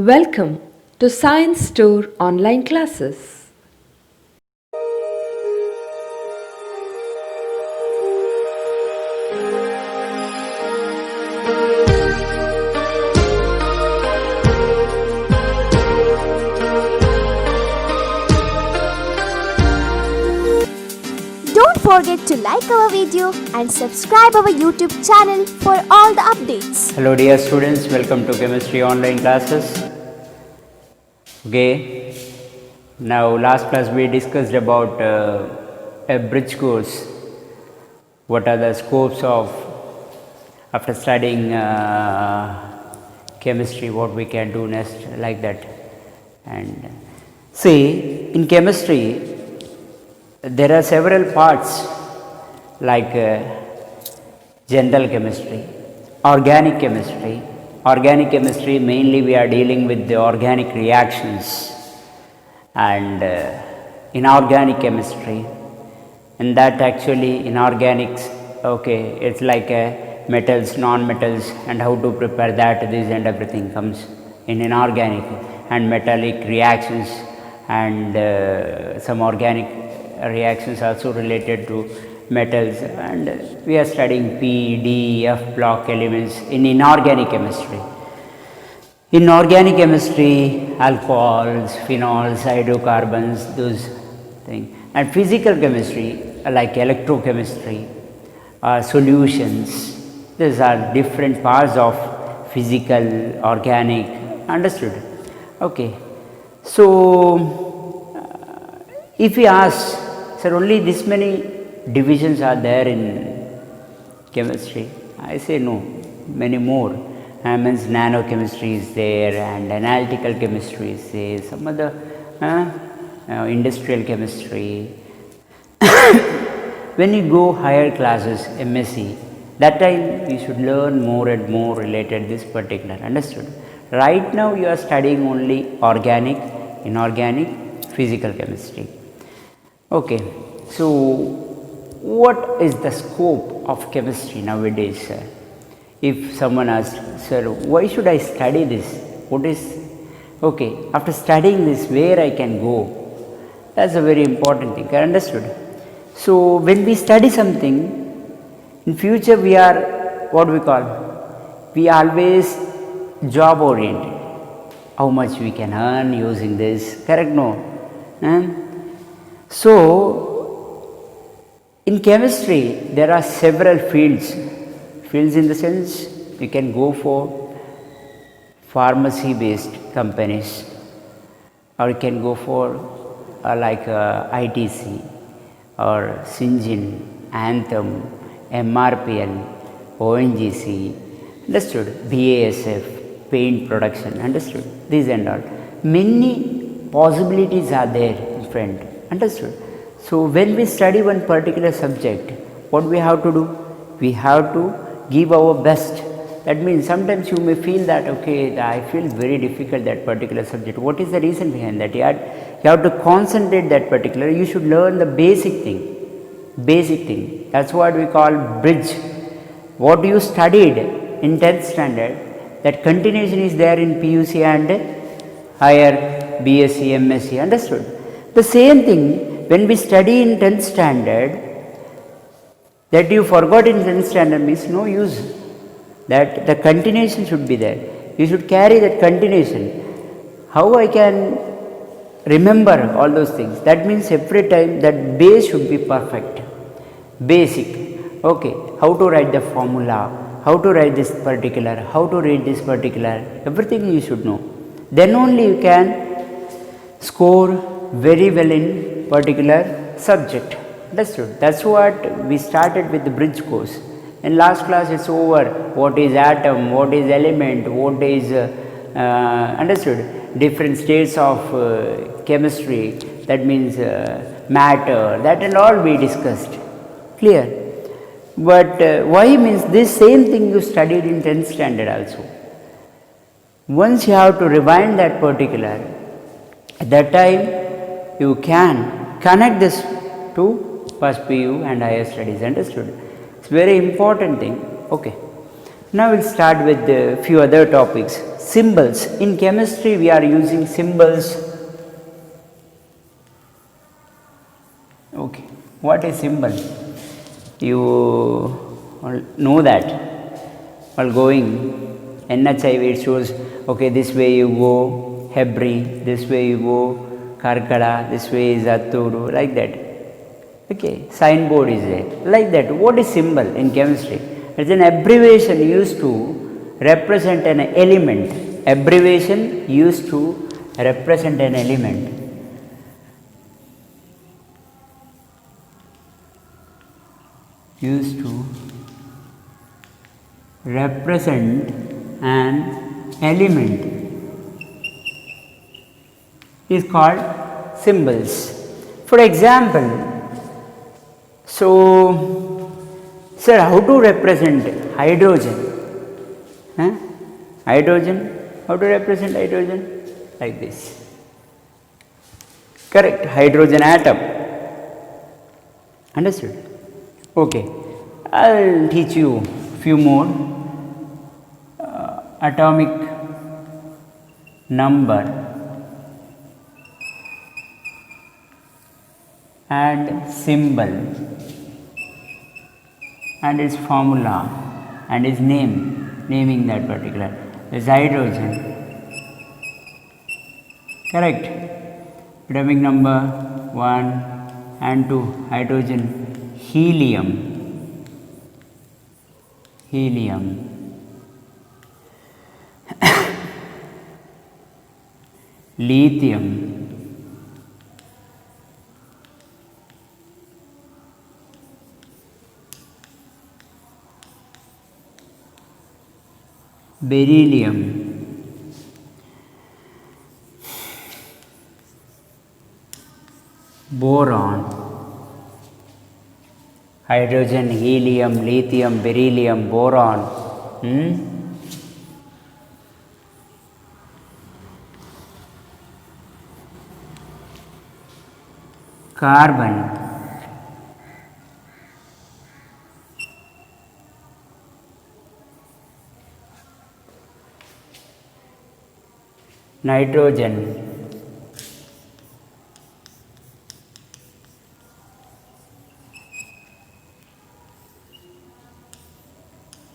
Welcome to Science Store online classes. Don't forget to like our video and subscribe our YouTube channel for all the updates. Hello dear students, welcome to chemistry online classes. Okay, now last class we discussed about a bridge course. What are the scopes of after studying chemistry, what we can do next, like that. And see, in chemistry there are several parts like general chemistry, organic chemistry. Organic chemistry, mainly we are dealing with the organic reactions, and inorganic chemistry, and that actually inorganics, okay, it's like metals, non-metals, and how to prepare that, this and everything comes in inorganic, and metallic reactions, and some organic reactions also related to metals, and we are studying P, D, F block elements in inorganic chemistry. In organic chemistry, alcohols, phenols, hydrocarbons, those things. And physical chemistry, like electrochemistry, solutions, these are different parts of physical, organic, understood? Okay. So, if we ask, sir, only this many divisions are there in chemistry, I say no, many more. Means nanochemistry is there, and analytical chemistry is there, some other industrial chemistry. When you go higher classes, MSc, that time you should learn more and more related this particular, understood? Right now you are studying only organic, inorganic, physical chemistry. Okay, so what is the scope of chemistry nowadays, sir? If someone asks, sir, why should I study this? What is, okay, after studying this, where I can go? That's a very important thing, understood? So, when we study something, in future we are, what we call, we always job oriented. How much we can earn using this, correct? No? So, in chemistry, there are several fields. Fields in the sense, you can go for pharmacy based companies, or you can go for like ITC or Syngene, Anthem, MRPL, ONGC, understood? BASF, paint production, understood? These and all. Many possibilities are there in front, understood? So, when we study one particular subject, what we have to do? We have to give our best. That means sometimes you may feel that, okay, I feel very difficult that particular subject. What is the reason behind that? You have to concentrate that particular, you should learn the basic thing. Basic thing. That's what we call bridge. What you studied in 10th standard, that continuation is there in PUC and higher BSc, MSc, understood? The same thing, when we study in 10th standard, that you forgot in 10th standard means no use. That the continuation should be there. You should carry that continuation. How I can remember all those things? That means every time that base should be perfect. Basic. Okay. How to write the formula, how to write this particular, how to read this particular, everything you should know. Then only you can score very well in particular subject. Understood? That's what we started with the bridge course. In last class it's over. What is atom, what is element, what is, understood? Different states of chemistry, that means matter, that and all we discussed. Clear? But why means this same thing you studied in 10th standard also. Once you have to rewind that particular, at that time you can connect this to first PU and higher studies, understood? It's very important thing. Okay. Now we'll start with a few other topics. Symbols. In chemistry, we are using symbols. Okay, what is symbol? You all know that while going NHIV, it shows, okay, this way you go Hebri, this way you go Karkala, this way is Atturu, like that. Okay, signboard is there, like that. What is symbol in chemistry? It's an abbreviation used to represent an element. Abbreviation used to represent an element. Used to represent an element is called symbols. For example, so, sir, how to represent hydrogen? Hydrogen, how to represent hydrogen? Like this. Correct, hydrogen atom. Understood? Okay, I'll teach you few more. Atomic number and symbol and its formula and its naming that particular is hydrogen. Correct. Atomic number 1 and 2, hydrogen. Helium, lithium, beryllium, boron. Hydrogen, helium, lithium, beryllium, boron. Carbon. Nitrogen.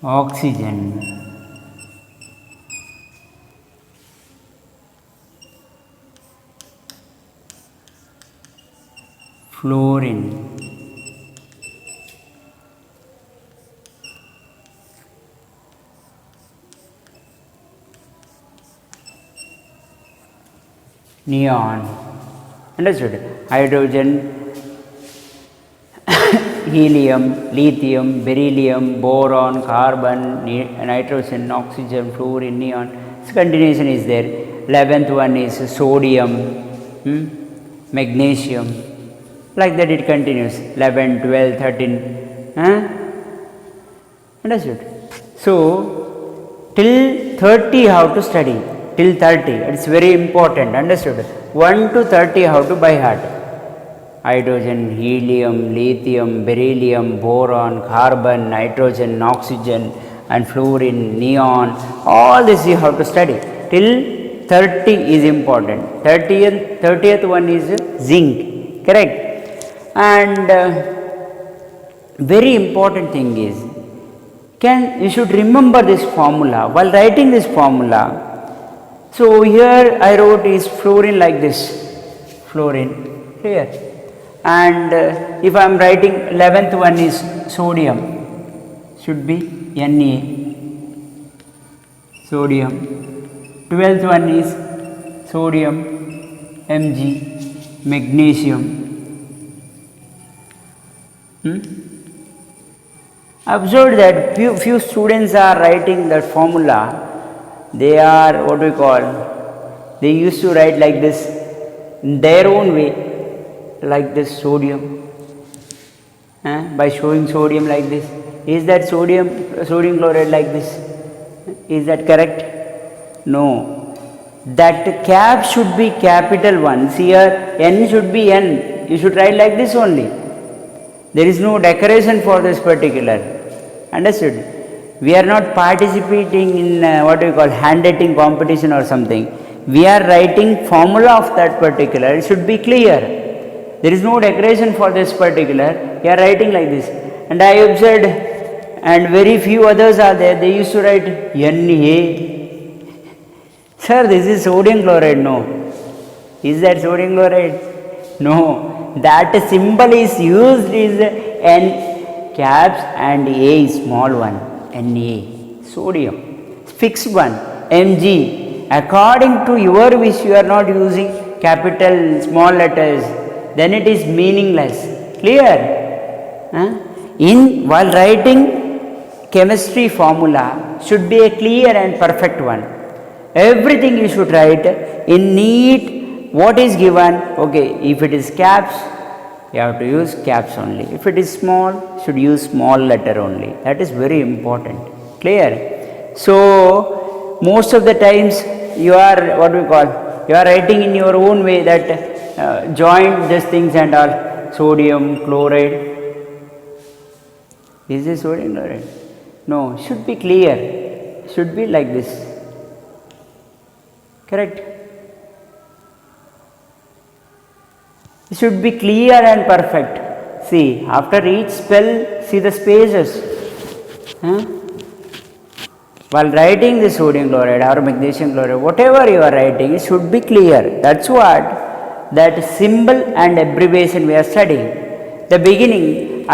Oxygen, fluorine, neon. Understood? Hydrogen, helium, lithium, beryllium, boron, carbon, nitrogen, oxygen, fluorine, neon. This continuation is there. 11th one is sodium, magnesium. Like that it continues. 11, 12, 13. Understood? So, till 30 how to study. Till 30. It's very important. Understood? 1 to 30 how to by heart. Hydrogen, helium, lithium, beryllium, boron, carbon, nitrogen, oxygen and fluorine, neon, all this you have to study. Till 30 is important. 30th one is zinc, correct? And very important thing is, you should remember this formula while writing this formula. So here I wrote is fluorine like this, fluorine here. And if I am writing 11th one is sodium, should be Na, sodium. 12th one is sodium, Mg, magnesium. Observe that few students are writing that formula. They are what we call, they used to write like this in their own way. Like this sodium, by showing sodium like this. Is that sodium chloride like this? Is that correct? No. That cap should be capital one. See here, N should be N. You should write like this only. There is no decoration for this particular. Understood? We are not participating in what we call handwriting competition or something. We are writing formula of that particular. It should be clear. There is no decoration for this particular. We are writing like this. And I observed, and very few others are there, they used to write Na. Sir, this is sodium chloride. No. Is that sodium chloride? No. That symbol is used is N caps and A is small one. Na. Sodium. Fixed one. Mg. According to your wish, you are not using capital small letters. Then it is meaningless. Clear? While writing chemistry formula should be a clear and perfect one. Everything you should write in neat. What is given? Okay, if it is caps, you have to use caps only. If it is small, should use small letter only. That is very important. Clear? So most of the times you are what we call, you are writing in your own way that join these things and all. Sodium chloride. Is this sodium chloride? No, should be clear. Should be like this. Correct? It should be clear and perfect. See, after each spell, see the spaces. While writing the sodium chloride or magnesium chloride, whatever you are writing, it should be clear. That's what that symbol and abbreviation we are studying. The beginning,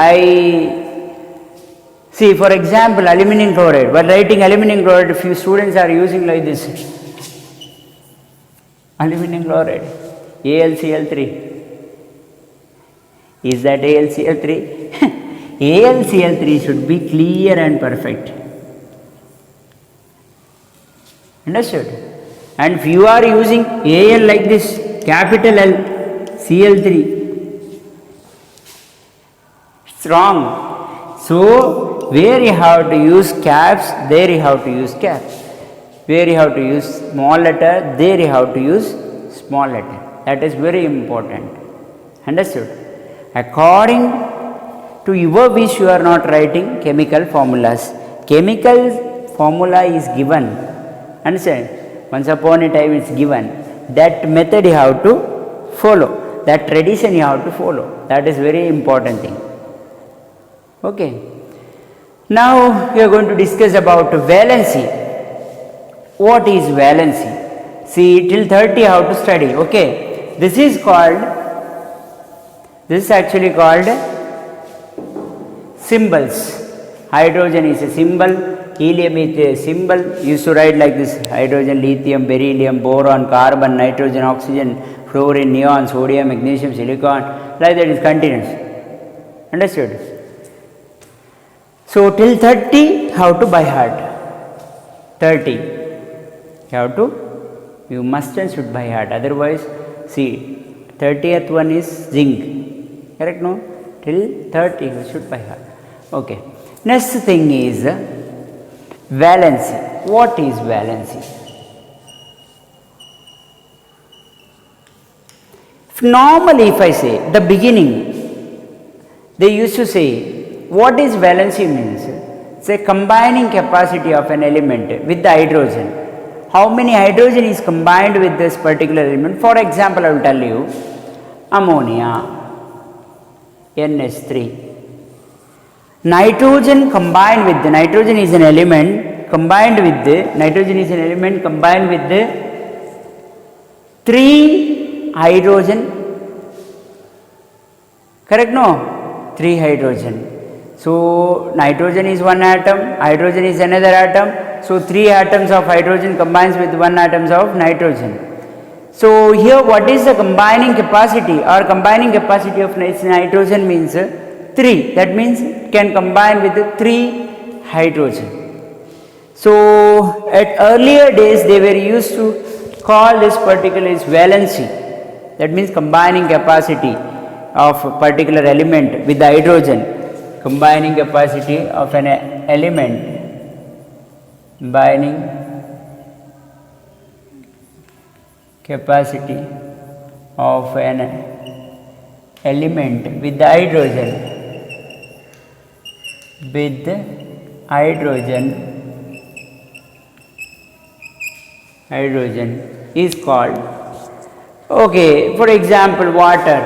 see, for example, aluminum chloride. While writing aluminum chloride, few students are using like this. Aluminum chloride, AlCl3. Is that AlCl3? AlCl3 should be clear and perfect. Understood? And if you are using Al like this, capital L, Cl3, it's wrong. So, where you have to use caps, there you have to use caps. Where you have to use small letter, there you have to use small letter. That is very important. Understood? According to your wish, you are not writing chemical formulas. Chemical formula is given. Understand? Once upon a time it's given. That method you have to follow. That tradition you have to follow. That is very important thing. Okay. Now we are going to discuss about valency. What is valency? See, till 30 you have to study. Okay. This is actually called symbols. Hydrogen is a symbol. Helium is a symbol. You used to write like this: hydrogen, lithium, beryllium, boron, carbon, nitrogen, oxygen, fluorine, neon, sodium, magnesium, silicon. Like that is continuous. Understood? So till 30, how to by heart? 30. You must and should by heart. Otherwise, see, 30th one is zinc. Correct? No? Till 30, you should by heart. Okay. Next thing is valency. What is valency? Normally, if I say the beginning, they used to say, what is valency means? It's a combining capacity of an element with the hydrogen. How many hydrogen is combined with this particular element? For example, I will tell you, ammonia, NH3. Nitrogen combined with the nitrogen is an element combined with the nitrogen is an element combined with the 3 hydrogen. Correct? No? 3 hydrogen. So nitrogen is one atom, hydrogen is another atom. So 3 atoms of hydrogen combines with 1 atoms of nitrogen. So here what is the combining capacity or combining capacity of nitrogen means 3. That means it can combine with 3 hydrogen. So at earlier days they were used to call this particular is valency. That means combining capacity of a particular element with the hydrogen. Combining capacity of an element. Combining capacity of an element with the hydrogen. With the hydrogen is called, okay, for example, water,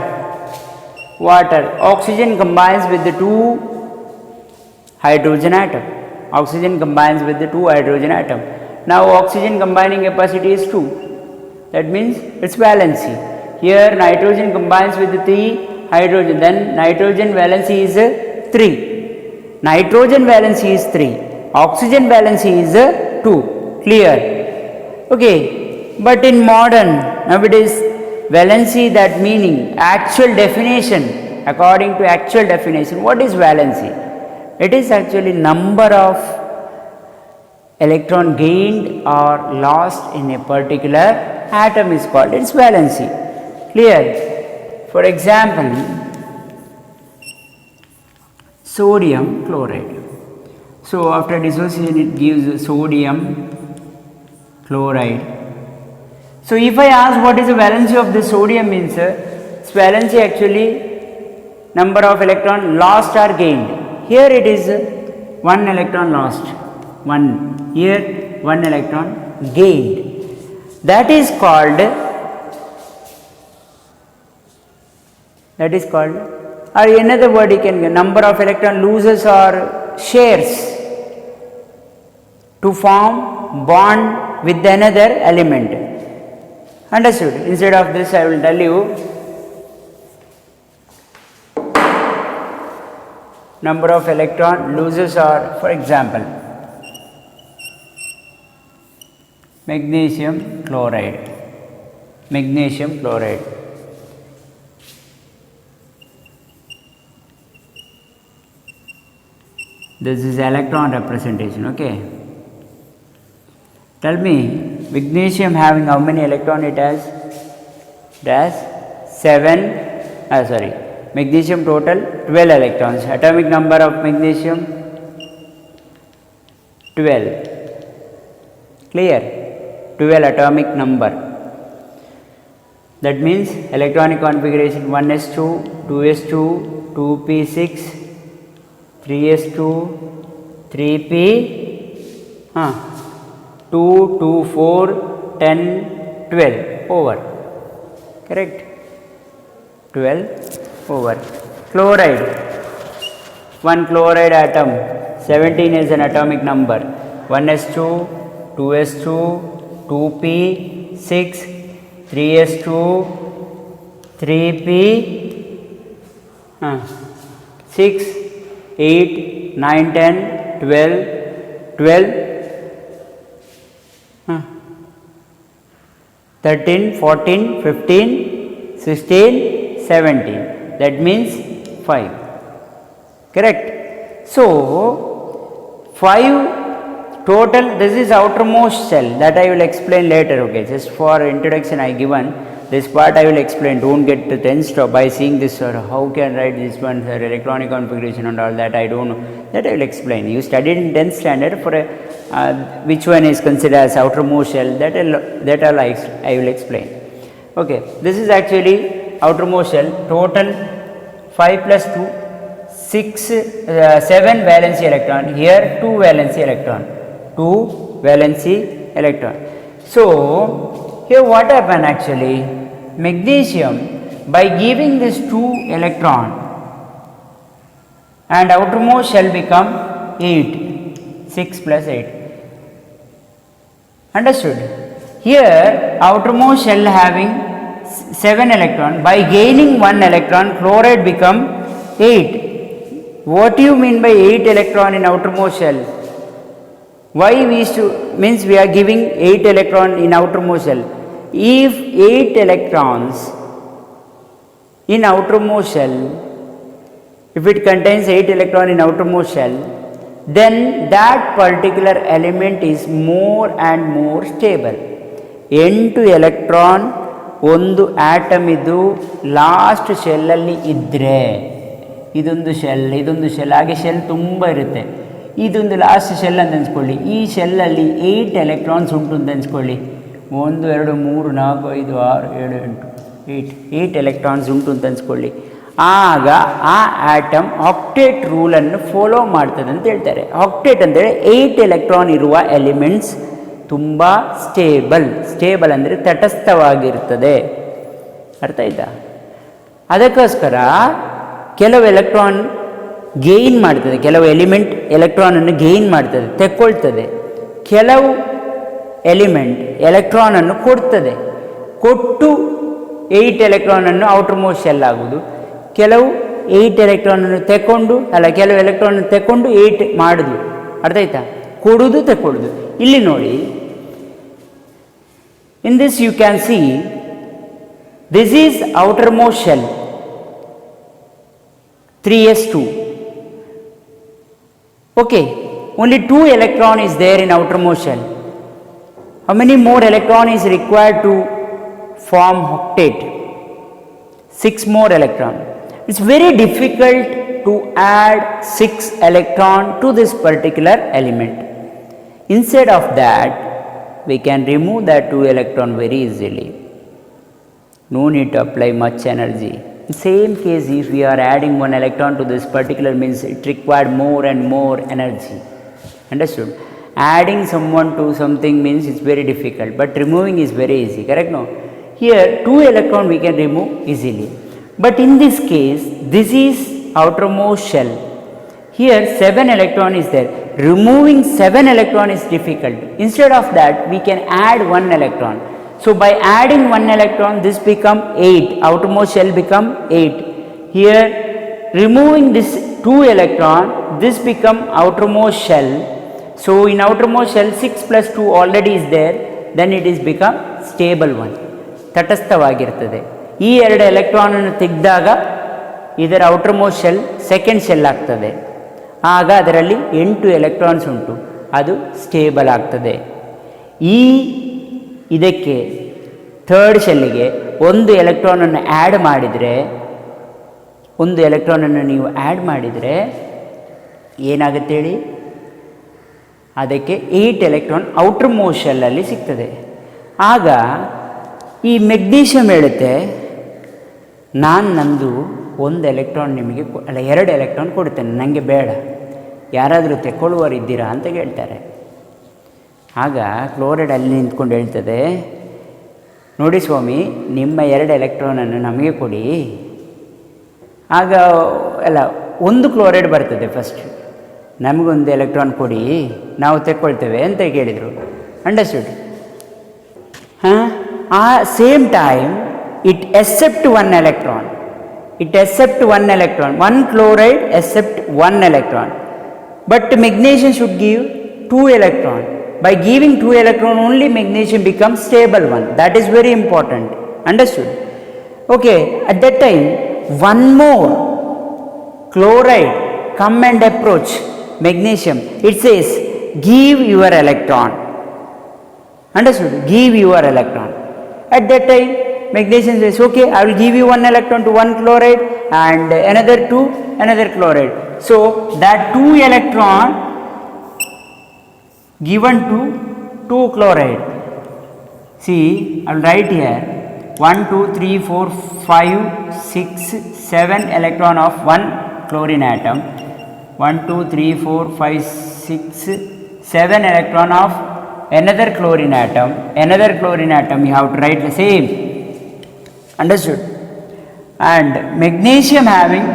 oxygen combines with the two hydrogen atom. Now oxygen combining capacity is 2, that means its valency. Here nitrogen combines with the 3 hydrogen, then nitrogen valency is 3. Nitrogen valency is 3, oxygen valency is 2. Clear? Okay, but in modern nowadays valency, that meaning actual definition, according to actual definition, what is valency? It is actually number of electron gained or lost in a particular atom is called its valency. Clear? For example, sodium chloride. So after dissociation it gives sodium chloride. So if I ask what is the valency of the sodium, means its valency actually number of electron lost or gained. Here it is 1 electron lost, 1, here 1 electron gained. That is called, or another word you can get, number of electron loses or shares to form bond with another element. Understood? Instead of this I will tell you number of electron loses are, for example, magnesium chloride. This is electron representation. Okay, tell me, magnesium having how many electron it has? It has 7, magnesium total 12 electrons. Atomic number of magnesium 12. Clear? 12 atomic number. That means electronic configuration 1s2, 2s2, 2p6, 3s2, 3p, 2, 2, 4, 10, 12 over. Correct? 12 over. Chloride, 1 chloride atom, 17 is an atomic number. 1s2, 2s2, 2p6, 3s2, 3p, 6, 8, 9, 10, 12, 13, 14, 15, 16, 17. That means 5. Correct? So 5 total. This is outermost shell, that I will explain later. Okay, just for introduction I given this part, I will explain. Don't get tensed by seeing this, or how can write this one, sir, electronic configuration and all that, I don't know. That I will explain. You studied in 10th standard for which one is considered as outermost shell, that I will explain. Okay, this is actually outermost shell. Total 5 plus 2, 6, 7 valency electron. Here 2 valency electron. So here what happened actually, magnesium by giving this 2 electron and outermost shell become 8, 6 plus 8. Understood? Here outermost shell having 7 electron, by gaining 1 electron chloride become 8. What do you mean by 8 electron in outermost shell? Why we means we are giving 8 electron in outermost shell. If 8 electrons in outermost shell, if it contains 8 electron in outermost shell, then that particular element is more and more stable. 8 electron ಒಂದು atom ಇದು last ಶೆಲ್ಲಲ್ಲಿ ಇದ್ದರೆ, ಇದೊಂದು shell ಹಾಗೆ shell ತುಂಬ ಇರುತ್ತೆ, ಇದೊಂದು last shell ಅಂತ ಅನ್ಸ್ಕೊಳ್ಳಿ. ಈ ಶೆಲ್ಲಲ್ಲಿ 8 ಎಲೆಕ್ಟ್ರಾನ್ಸ್ ಉಂಟು ಅಂತ ಅನ್ಸ್ಕೊಳ್ಳಿ. 1 2 3 4 5 6 7 8 8 ಎಲೆಕ್ಟ್ರಾನ್ಸ್ ಉಂಟು ಅಂತ ಅನ್ಸ್ಕೊಳ್ಳಿ. ಆಗ ಆ ಆಟಮ್ ಆಕ್ಟೇಟ್ ರೂಲನ್ನು ಫಾಲೋ ಮಾಡ್ತದೆ ಅಂತ ಹೇಳ್ತಾರೆ. ಆಕ್ಟೇಟ್ ಅಂದರೆ 8 ಎಲೆಕ್ಟ್ರಾನ್ ಇರುವ ಎಲಿಮೆಂಟ್ಸ್ ತುಂಬ ಸ್ಟೇಬಲ್ ಅಂದರೆ ತಟಸ್ಥವಾಗಿರ್ತದೆ. ಅರ್ಥ ಆಯ್ತಾ? ಅದಕ್ಕೋಸ್ಕರ ಕೆಲವು ಎಲೆಕ್ಟ್ರಾನ್ ಗೇಯ್ನ್ ಮಾಡ್ತದೆ, ಕೆಲವು ಎಲೆಕ್ಟ್ರಾನನ್ನು ಗೇಯ್ನ್ ಮಾಡ್ತದೆ, ತೆಕ್ಕೊಳ್ತದೆ. ಕೆಲವು ಎಲೆಕ್ಟ್ರಾನನ್ನು ಕೊಡ್ತದೆ, ಕೊಟ್ಟು 8 ಎಲೆಕ್ಟ್ರಾನನ್ನು ಔಟರ್ ಮೋಸ್ಟ್ ಶೆಲ್ ಆಗುವುದು. ಕೆಲವು 8 ಎಲೆಕ್ಟ್ರಾನನ್ನು ಕೆಲವು ಎಲೆಕ್ಟ್ರಾನ್ ತೆಕ್ಕೊಂಡು 8 ಮಾಡುದು. ಅರ್ಥ ಆಯ್ತಾ? ಕೊಡುವುದು ತೆಕ್ಕೊಳ್ಳುದು. ಇಲ್ಲಿ ನೋಡಿ, in this you can see this is outermost shell 3s2. okay, only 2 electron is there in outermost shell. How many more electron is required to form octet? 6 more electron. It's very difficult to add 6 electron to this particular element. Instead of that, we can remove that 2 electron very easily. No need to apply much energy. In same case, if we are adding 1 electron to this particular means it required more and more energy. Understood? Adding someone to something means it's very difficult, but removing is very easy. Correct? No? Here 2 electron we can remove easily. But in this case, this is outermost shell. Here 7 electron is there. Removing 7 electron is difficult. Instead of that, we can add 1 electron. So by adding 1 electron, this become 8. Outermost shell become 8. Here removing this 2 electron, this become outermost shell. So in outermost shell 6 plus 2 already is there. Then it is become stable one. ತಟಸ್ಥವಾಗಿರ್ತದೆ. ಈ 2 electron ಅನ್ನು ತೆಗೆದಾಗ ಇದರ outermost shell second shell ಆಗ್ತದೆ. ಆಗ ಅದರಲ್ಲಿ 8 electrons ಉಂಟು, ಅದು stable ಆಗ್ತದೆ. ಇದಕ್ಕೆ ಥರ್ಡ್ ಶೆಲ್ಲಿಗೆ 1 ಎಲೆಕ್ಟ್ರಾನನ್ನು ಆ್ಯಡ್ ಮಾಡಿದರೆ, 1 ಎಲೆಕ್ಟ್ರಾನನ್ನು ನೀವು ಆ್ಯಡ್ ಮಾಡಿದರೆ ಏನಾಗುತ್ತೆ ಹೇಳಿ? ಅದಕ್ಕೆ 8 ಎಲೆಕ್ಟ್ರಾನ್ ಔಟರ್ ಮೋಸ್ಟ್ ಶೆಲ್ಲಲ್ಲಿ ಸಿಗ್ತದೆ. ಆಗ ಈ ಮೆಗ್ನೀಷಿಯಮ್ ಹೇಳುತ್ತೆ, ನಂದು 1 ಎಲೆಕ್ಟ್ರಾನ್ ನಿಮಗೆ 2 ಎಲೆಕ್ಟ್ರಾನ್ ಕೊಡ್ತೇನೆ, ನನಗೆ ಬೇಡ, ಯಾರಾದರೂ ತೆಕ್ಕೊಳ್ಳುವವರು ಇದ್ದೀರಾ ಅಂತ ಕೇಳ್ತಾರೆ. ಆಗ ಕ್ಲೋರೈಡ್ ಅಲ್ಲಿ ನಿಂತ್ಕೊಂಡು ಹೇಳ್ತದೆ, ನೋಡಿ ಸ್ವಾಮಿ, ನಿಮ್ಮ 2 ಎಲೆಕ್ಟ್ರಾನನ್ನು ನಮಗೆ ಕೊಡಿ. ಆಗ ಒಂದು ಕ್ಲೋರೈಡ್ ಬರ್ತದೆ ಫಸ್ಟ್, ನಮಗೊಂದು ಎಲೆಕ್ಟ್ರಾನ್ ಕೊಡಿ, ನಾವು ತೆಕ್ಕೊಳ್ತೇವೆ ಅಂತ ಕೇಳಿದರು. ಅಂಡರ್ಸ್ಟುಡ್? ಆ same time it accept 1 electron. One chloride accept 1 electron. But magnesium should give 2 electron. By giving 2 electron only, magnesium becomes stable one. That is very important. Understood? Okay, at that time, one more chloride come and approach magnesium. It says, give your electron. Understood? Give your electron. At that time, magnesium says, okay, I will give you 1 electron to 1 chloride and another to another chloride. So, that 2 electron given to 2 chloride. See, I will write here 1, 2, 3, 4, 5, 6, 7 electron of 1 chlorine atom. 1, 2, 3, 4, 5, 6, 7 electron of another chlorine atom. Another chlorine atom you have to write the same. Understood? And magnesium having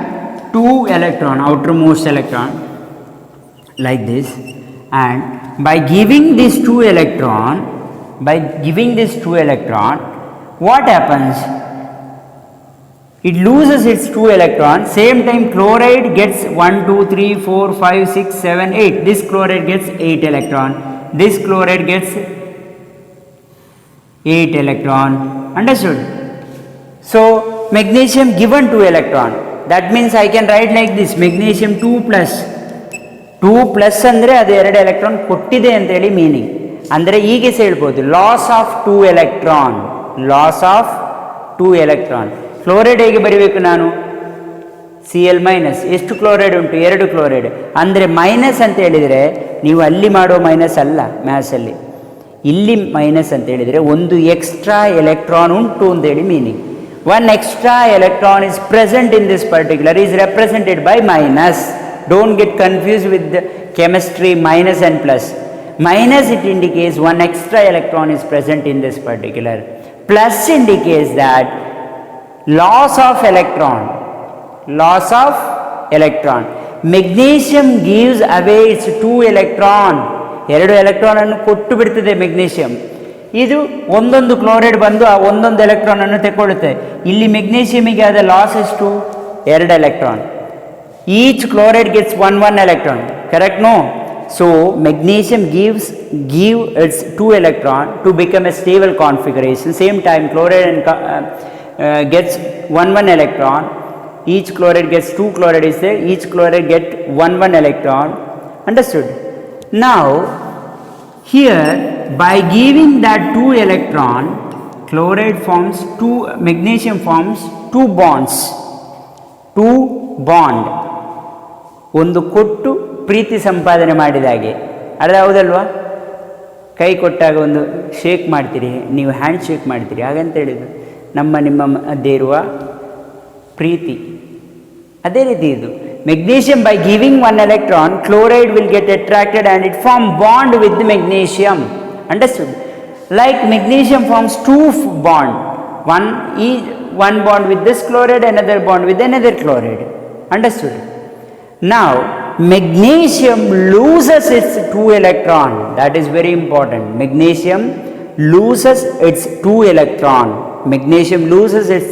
2 electron, outermost electron, like this. And by giving this 2 electron, what happens? It loses its 2 electron. Same time chloride gets 1, 2, 3, 4, 5, 6, 7, 8. This chloride gets 8 electron. This chloride gets 8 electron. Understood? So magnesium given 2 electron. That means I can write like this: magnesium 2 plus. 2 plus ಅಂದರೆ ಅದು 2 electron ಕೊಟ್ಟಿದೆ ಅಂತೇಳಿ meaning. ಅಂದರೆ ಹೀಗೆ ಸಹ ಹೇಳ್ಬೋದು, loss of 2 electron. Chloride ಹೇಗೆ ಬರೀಬೇಕು ನಾನು? Cl minus. ಎಷ್ಟು ಕ್ಲೋರೈಡ್ ಉಂಟು? 2 ಕ್ಲೋರೈಡ್. ಅಂದರೆ ಮೈನಸ್ ಅಂತ ಹೇಳಿದರೆ ನೀವು ಅಲ್ಲಿ ಮಾಡೋ ಮೈನಸ್ ಅಲ್ಲ ಮ್ಯಾಥ್ಸಲ್ಲಿ. ಇಲ್ಲಿ ಮೈನಸ್ ಅಂತ ಹೇಳಿದರೆ ಒಂದು ಎಕ್ಸ್ಟ್ರಾ ಎಲೆಕ್ಟ್ರಾನ್ ಉಂಟು ಅಂತೇಳಿ meaning. one extra electron is present in this particular is represented by minus. Don't get confused with the chemistry minus and plus. Minus, it indicates one extra electron is present in this particular. Plus indicates that loss of electron. Loss of electron. Magnesium gives away its 2 electron. ಎರಡು electron ಅನ್ನು ಕೊಟ್ಟು ಬಿಡ್ತದೆ magnesium. ಇದು ಒಂದೊಂದು chloride ಬಂದು ಆ ಒಂದೊಂದು electron ಅನ್ನು ತೆಕ್ಕೊಳ್ಳುತ್ತೆ. ಇಲ್ಲಿ ಮೆಗ್ನೀಷಿಯಮಿಗೆ ಆದ ಲಾಸ್ ಎಷ್ಟು? 2 electron. Each chloride gets 1 electron. Correct? No? So magnesium give its 2 electron to become a stable configuration. Same time chloride gets 1 electron. Each chloride gets 2 chloride is there. Each chloride get 1 electron. Understood? Now here by giving that 2 electron, chloride forms magnesium forms 2 bonds. 2 bond. ಒಂದು ಕೊಟ್ಟು ಪ್ರೀತಿ ಸಂಪಾದನೆ ಮಾಡಿದ ಹಾಗೆ. ಅರ್ಥ ಹೌದಲ್ವಾ? ಕೈ ಕೊಟ್ಟಾಗ ಒಂದು ಶೇಕ್ ಮಾಡ್ತೀರಿ, ನೀವು ಹ್ಯಾಂಡ್ ಶೇಕ್ ಮಾಡ್ತೀರಿ, ಹಾಗಂತ ಹೇಳಿದ್ರು ನಿಮ್ಮ ಮಧ್ಯೆ ಇರುವ ಪ್ರೀತಿ. ಅದೇ ರೀತಿ ಇದು magnesium, by giving 1 electron, chloride will get attracted and it form bond with the magnesium. Understood? Like magnesium forms 2 bond, one bond with this chloride, another bond with another chloride. Understood? Now magnesium loses its 2 electron. That is very important. Magnesium loses its 2 electron. Magnesium loses its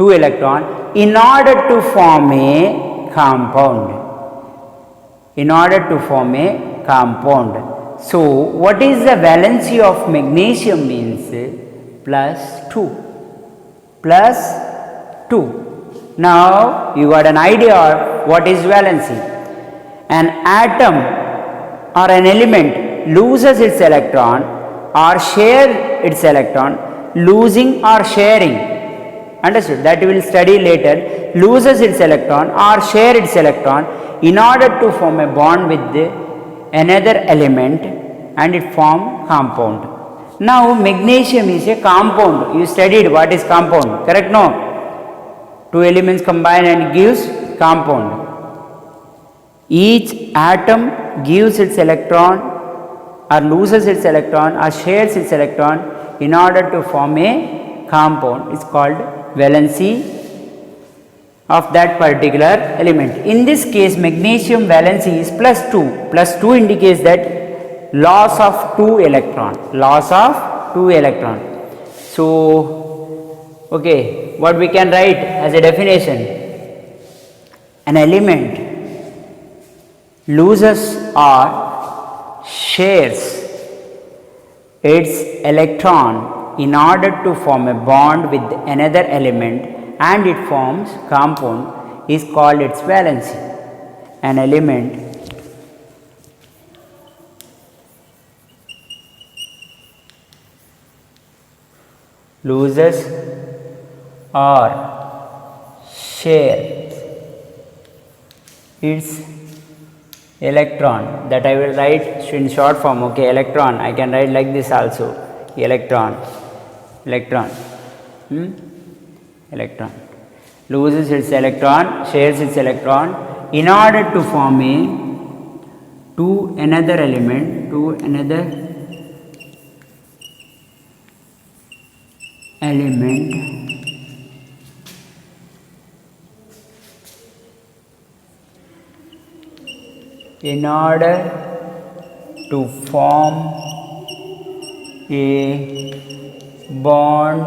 2 electron in order to form a compound. In order to form a compound. So what is the valency of magnesium? Means plus 2. Plus 2. Now you got an idea of what is valency. An atom or an element loses its electron or share its electron, losing or sharing. Understood? That we will study later. Loses its electron or share its electron in order to form a bond with another element and it form compound. Now magnesium is a compound. You studied what is compound. Correct? No? 2 elements combine and gives compound. Each atom gives its electron or loses its electron or shares its electron in order to form a compound. It's called valency of that particular element. In this case magnesium valency is plus 2. Plus 2 indicates that loss of 2 electron. Loss of 2 electron. So okay, what we can write as a definition? An element loses or shares its electron in order to form a bond with another element and it forms compound is called its valency. An element loses or shares its electron, that I will write in short form. Okay, electron I can write like this also. Electron loses its electron, shares its electron in order to form to another element in order to form a bond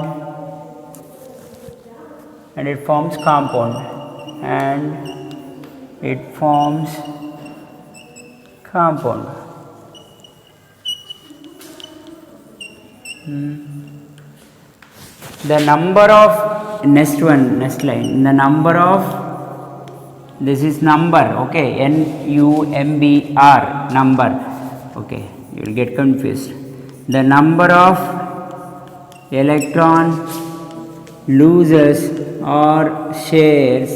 and it forms compound The number of next line, the number of, this is number, okay, NUMBR, number, okay, you will get confused. The number of electron loses or shares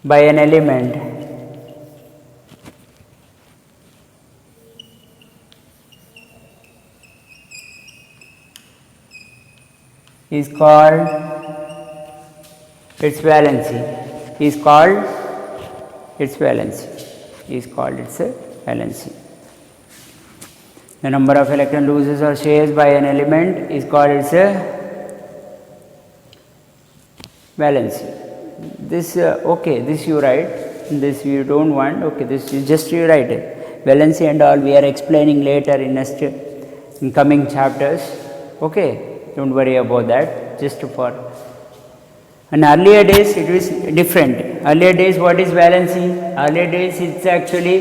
by an element is called its valency, is called its valency, is called its valency. The number of electron loses or shares by an element is called its valency. This okay, this you write, this you don't want, okay, this you just rewrite it. Valency and all we are explaining later in next in coming chapters. Okay, don't worry about that. Just for in earlier days it was different. Earlier days what is valency? Earlier days it's actually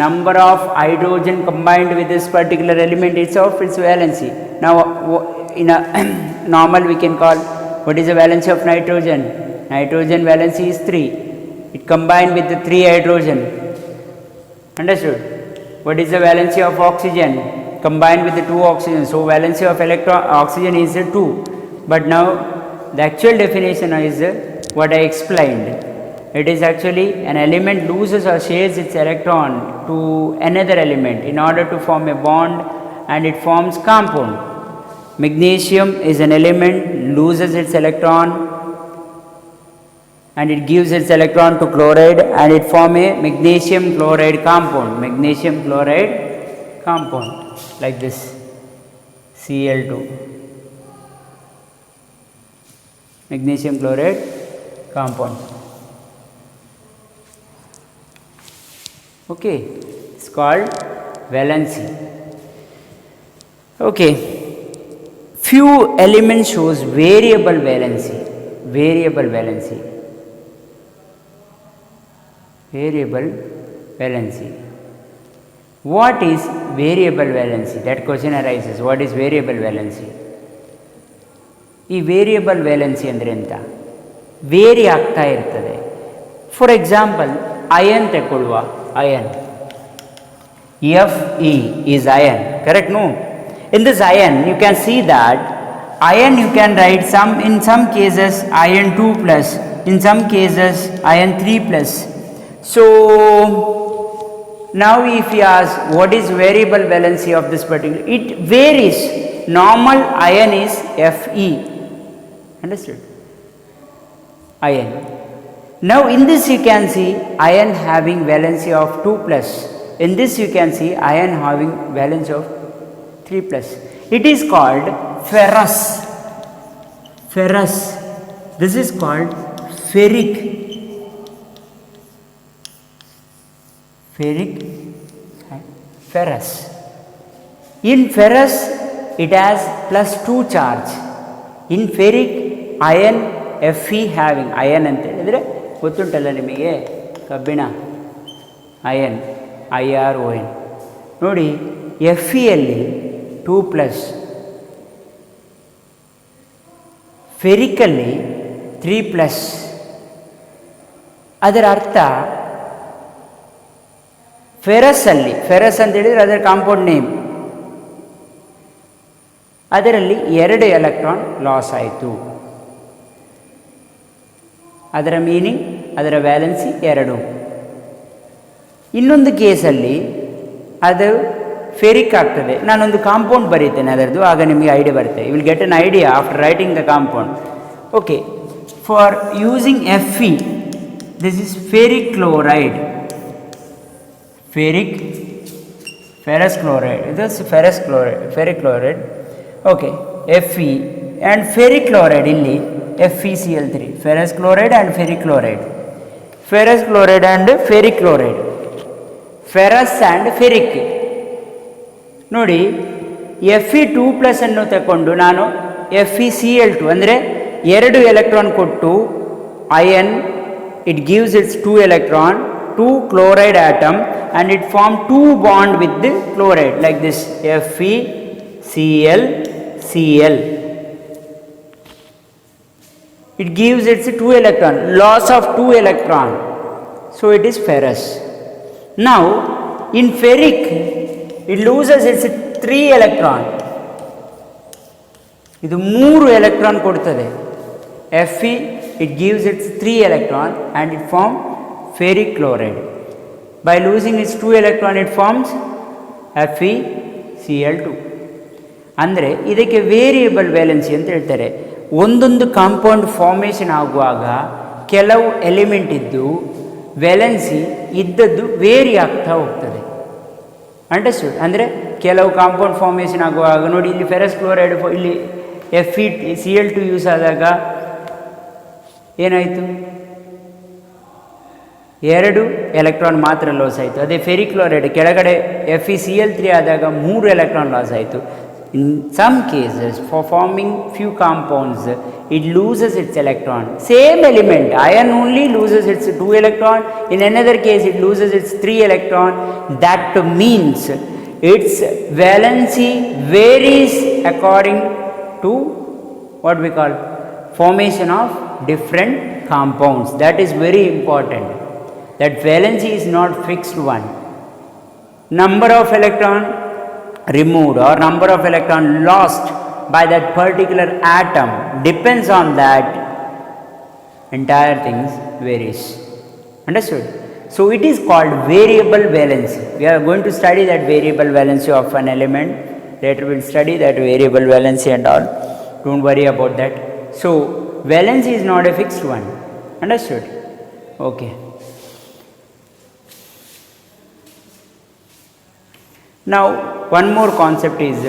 number of hydrogen combined with this particular element itself, its valency. Now in a normal we can call what is the valency of nitrogen? Nitrogen valency is 3. It combined with the 3 hydrogen. Understood? What is the valency of oxygen? Combined with the 2 oxygen. So valency of oxygen is 2. But now the actual definition is what I explained. It is actually an element loses or shares its electron to another element in order to form a bond, and it forms compound. Magnesium is an element loses its electron and it gives its electron to chloride and it form a magnesium chloride compound. Magnesium chloride compound like this, Cl2. Magnesium chloride compound. Okay, it's called valency. Okay, few elements shows variable valency. Variable valency. Variable valency. What is variable valency? That question arises. What is variable valency? ಈ variable valency ಅಂದರೆ ಎಂತ? Vary ಆಗ್ತಾ ಇರ್ತದೆ. For example ion ತಗೊಳ್ಳುವ. Ion Fe is iron, correct? No, in this iron you can see that iron you can write in some cases iron 2 plus, in some cases iron 3 plus. So now if you ask what is variable valency of this particular, it varies. Normal iron is Fe. Understood? Iron. Now in this you can see iron having valency of 2 plus. In this you can see iron having valence of 3 plus. It is called ferrous. Ferrous. This is called ferric. Ferric. Ferrous. In ferrous it has plus 2 charge. In ferric iron Fe having iron ಅಂತ ಹೇಳಿದರೆ ಗೊತ್ತುಂಟಲ್ಲ ನಿಮಗೆ, ಕಬ್ಬಿಣ iron IRON ನೋಡಿ, Feಯಲ್ಲಿ 2 plus, ಫೆರಿಕಲ್ಲಿ 3 plus. ಅದರ ಅರ್ಥ ಫೆರಸ್ಸಲ್ಲಿ, ferrous ಅಂತ ಹೇಳಿದರೆ ಅದರ ಕಾಂಪೌಂಡ್ ನೇಮ್, ಅದರಲ್ಲಿ 2 ಎಲೆಕ್ಟ್ರಾನ್ ಲಾಸ್ ಆಯಿತು. ಅದರ ಮೀನಿಂಗ್, ಅದರ ವ್ಯಾಲೆನ್ಸಿ 2. ಇನ್ನೊಂದು ಕೇಸಲ್ಲಿ ಅದು ಫೆರಿಕ್ ಆಗ್ತದೆ. ನಾನೊಂದು ಕಾಂಪೌಂಡ್ ಬರೀತೇನೆ ಅದರದ್ದು, ಆಗ ನಿಮಗೆ ಐಡಿಯಾ ಬರುತ್ತೆ. You will get an idea after writing the compound. Okay, for using Fe, this is ferric chloride. Ferric, ferrous chloride, ಇದು ferrous chloride, ferric chloride. Okay, Fe and ferric chloride, ಇಲ್ಲಿ FeCl3, ferrous chloride and ferric chloride. Ferrous chloride and ferric chloride. Ferrous and ferric. ನೋಡಿ, Fe2 plus ಅನ್ನು ತಗೊಂಡು ನಾನು FeCl2 ಅಂದರೆ 2 electron ಕೊಟ್ಟು ion, it gives its 2 electron to chloride atom and it form 2 bond with the chloride like this, FeCl, Cl. It gives its 2 electron, loss of 2 electron, so it is ferrous. Now in ferric it loses its 3 electron, idu 3 electron ಕೊಡುತ್ತದೆ. Fe it gives its 3 electron and it forms ferric chloride. By losing its 2 electron it forms FeCl2. ಅಂದರೆ ಇದಕ್ಕೆ variable valency ಅಂತ ಹೇಳ್ತಾರೆ. ಒಂದೊಂದು compound formation ಆಗುವಾಗ ಕೆಲವು element ಇದ್ದು valency ಇದ್ದದ್ದು ವೇರಿ ಆಗ್ತಾ ಹೋಗ್ತದೆ. ಅಂಡರ್ಸ್ಟುಡ್? ಅಂದರೆ ಕೆಲವು ಕಾಂಪೌಂಡ್ ಫಾರ್ಮೇಷನ್ ಆಗುವಾಗ ನೋಡಿ, ಇಲ್ಲಿ ಫೆರಸ್ ಕ್ಲೋರೈಡ್ ಇಲ್ಲಿ Fe(Cl2) ಯೂಸ್ ಆದಾಗ ಏನಾಯಿತು? 2 ಎಲೆಕ್ಟ್ರಾನ್ ಮಾತ್ರ ಲಾಸ್ ಆಯಿತು. ಅದೇ ಫೆರಿಕ್ ಕ್ಲೋರೈಡ್ ಕೆಳಗಡೆ FeCl3 ಆದಾಗ 3 ಎಲೆಕ್ಟ್ರಾನ್ ಲಾಸ್ ಆಯಿತು. In some cases, for forming few compounds, it loses its electron. Same element, iron only loses its 2 electron. In another case, it loses its 3 electron. That means its valency varies according to what we call formation of different compounds. That is very important. That valency is not fixed one. Number of electron removed or number of electron lost by that particular atom depends on that. Entire things varies. Understood? So it is called variable valency. We are going to study that variable valency of an element. Later we will study that variable valency and all. Don't worry about that. So valency is not a fixed one. Understood? Okay. Now one more concept is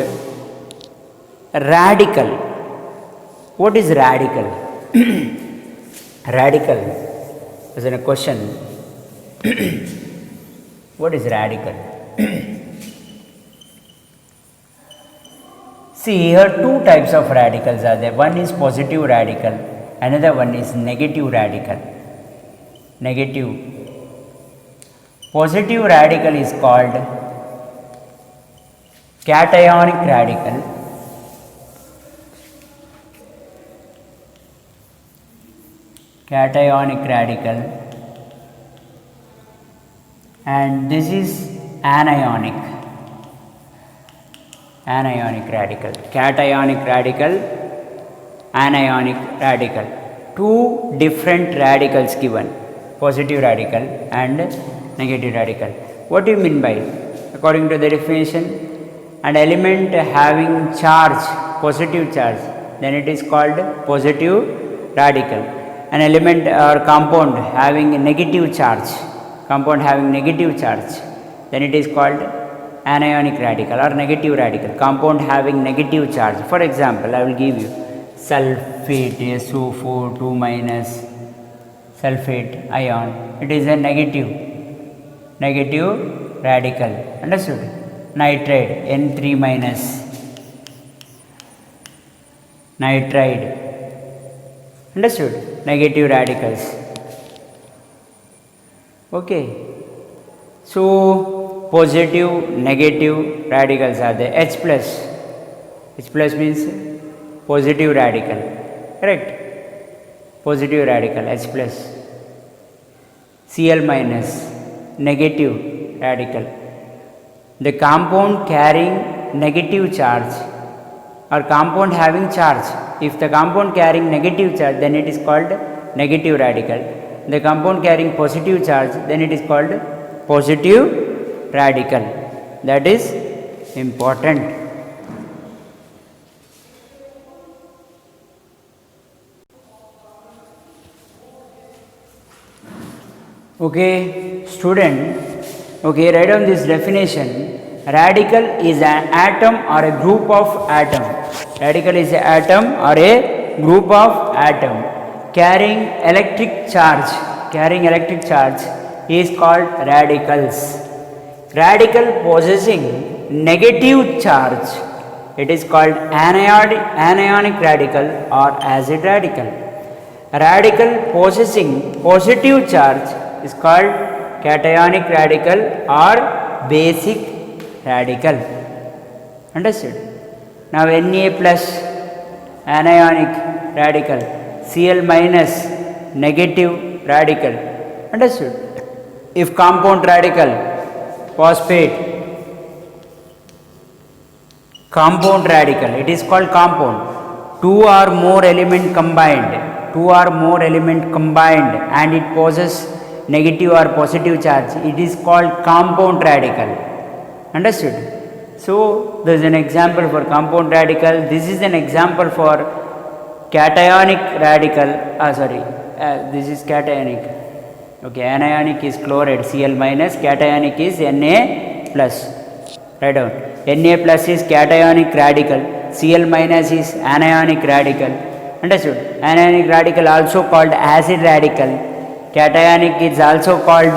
radical. What is radical? Radical is a question. What is radical? See, here two types of radicals are there. One is positive radical, another one is negative radical. Negative. Positive radical is called cationic radical. Cationic radical, and this is anionic. Anionic radical. Cationic radical, anionic radical. Two different radicals given, positive radical and negative radical. What do you mean by? According to the definition, an element having charge, positive charge, then it is called positive radical. An element or compound having a negative charge, then it is called anionic radical or negative radical. Compound having negative charge. For example, I will give you sulfate, SO4 2 minus sulfate ion. It is a negative radical. Understood? Nitride, N3 minus nitride. Understood? Negative radicals. Okay. So positive, negative radicals are there. H plus means positive radical. Correct? Positive radical, H plus. Cl minus, negative radical. The compound carrying negative charge or compound having charge. If the compound carrying negative charge, then it is called negative radical. The compound carrying positive charge, then it is called positive radical. That is important. Okay, student. Okay, write down this definition. Radical is an atom or a group of atom. Radical is an atom or a group of atom carrying electric charge. Is called radicals. Radical possessing negative charge, it is called anionic radical or acid radical. Radical possessing positive charge is called cationic radical or basic radical. Understood? Now Na plus anionic radical, Cl minus negative radical. Understood? If compound radical, phosphate, compound radical, it is called compound. Two or more element combined and it possesses negative or positive charge, it is called compound radical. Understood? So there is an example for compound radical. This is an example for cationic radical. This is cationic. Okay, anionic is chloride Cl minus, cationic is Na plus. Write down. Na plus is cationic radical, Cl minus is anionic radical. Understood? Anionic radical also called acid radical. Cationic is also called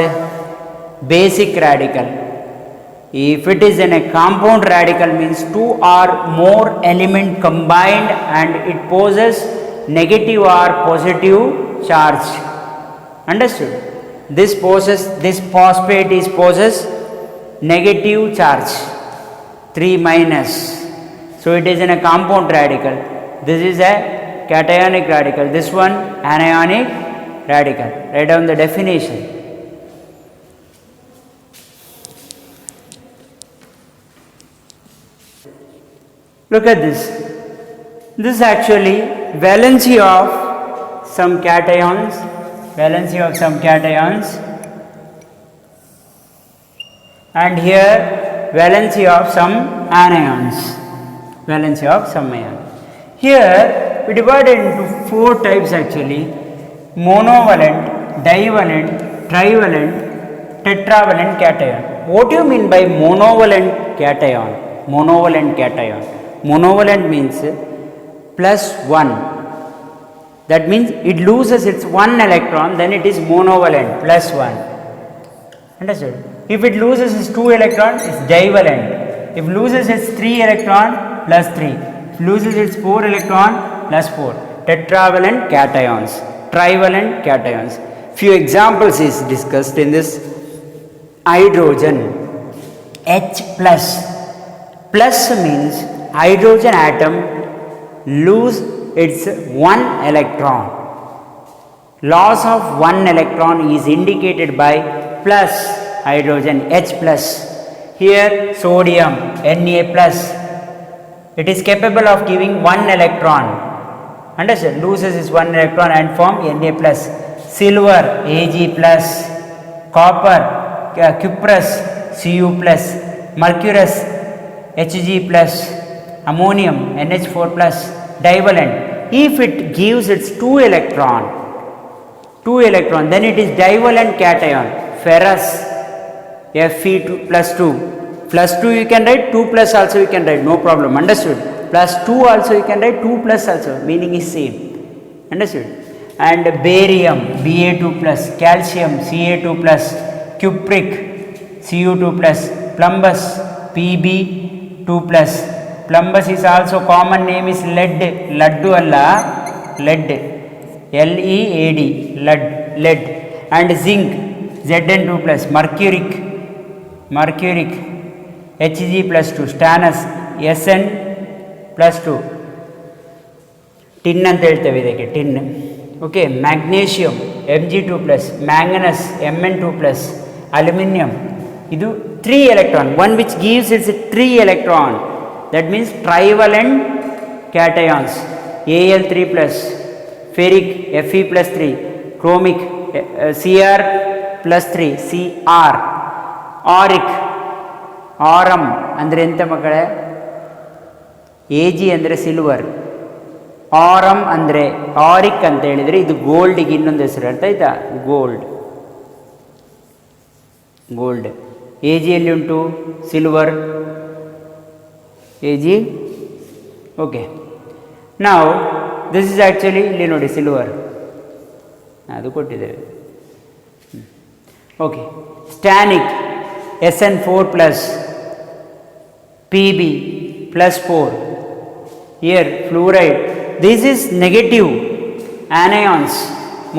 basic radical. If it is in a compound radical means two or more element combined and it possesses negative or positive charge. Understood? This phosphate is possess negative charge 3 minus. So it is in a compound radical. This is a cationic radical. This one anionic radical. Write down the definition. Look at this. This is actually valency of some cations. And here valency of some anions. Here we divide it into 4 types actually: monovalent, divalent, trivalent, tetravalent cation. What do you mean by monovalent cation? Monovalent means plus 1. That means it loses its 1 electron, then it is monovalent, plus 1. Understood? If it loses its 2 electron, it's divalent. If loses its 3 electron, plus 3. If loses its 4 electron, plus 4. Tetravalent cations, trivalent cations. Few examples is discussed in this. Hydrogen, H plus. Plus means hydrogen atom lose its 1 electron. Loss of 1 electron is indicated by plus hydrogen, H plus. Here sodium, Na plus. It is capable of giving 1 electron. Understand? Loses its 1 electron and form Na plus. Silver, Ag plus. Copper, cuprous, Cu plus. Mercurous, Hg plus. Ammonium, NH4 plus. Divalent. If it gives its 2 electron, then it is divalent cation. Ferrous, Fe2 plus 2. Plus 2 you can write, 2 plus also you can write, no problem. Understood? Plus 2 also you can write, 2 plus also, meaning is same. Understood? And barium, Ba2 plus. Calcium, Ca2 plus. Cupric, Cu2 plus. Plumbus, Pb2 plus. Plumbus is also common name is lead. Laddu alla, lead. Lead, lead. And zinc, Zn2 plus. Mercuric, Hg plus 2. Stannous, Sn plus 2. Tin ಅಂತ ಹೇಳ್ತೇವೆ ಇದಕ್ಕೆ, tin. Okay, magnesium, Mg2 plus. Manganese, Mn2 plus. Aluminium, ಇದು 3 electron, one which gives its 3 electron. That means trivalent cations. Al3 plus. Ferric, Fe plus 3. Chromic, Cr plus 3. Cr. Auric, ಆರಮ್ ಅಂದರೆ ಎಂತ ಮಕ್ಕಳೇ? Ag ಅಂದರೆ silver, ಆರಮ್ ಅಂದರೆ ಆರಿಕ್ ಅಂತ ಹೇಳಿದರೆ ಇದು ಗೋಲ್ಡಿಗೆ ಇನ್ನೊಂದು ಹೆಸರು, ಅರ್ಥ ಆಯ್ತಾ? ಗೋಲ್ಡ್. Ag ಎಲ್ಲಿ ಉಂಟು? Silver, Ag. ಓಕೆ, ನಾವು ದಿಸ್ ಇಸ್ ಆ್ಯಕ್ಚುಲಿ ಇಲ್ಲಿ ನೋಡಿ ಸಿಲ್ವರ್, ಅದು ಕೊಟ್ಟಿದ್ದೇವೆ. Okay, stannic, Sn4 plus. Pb plus 4. Here fluoride, this is negative anions,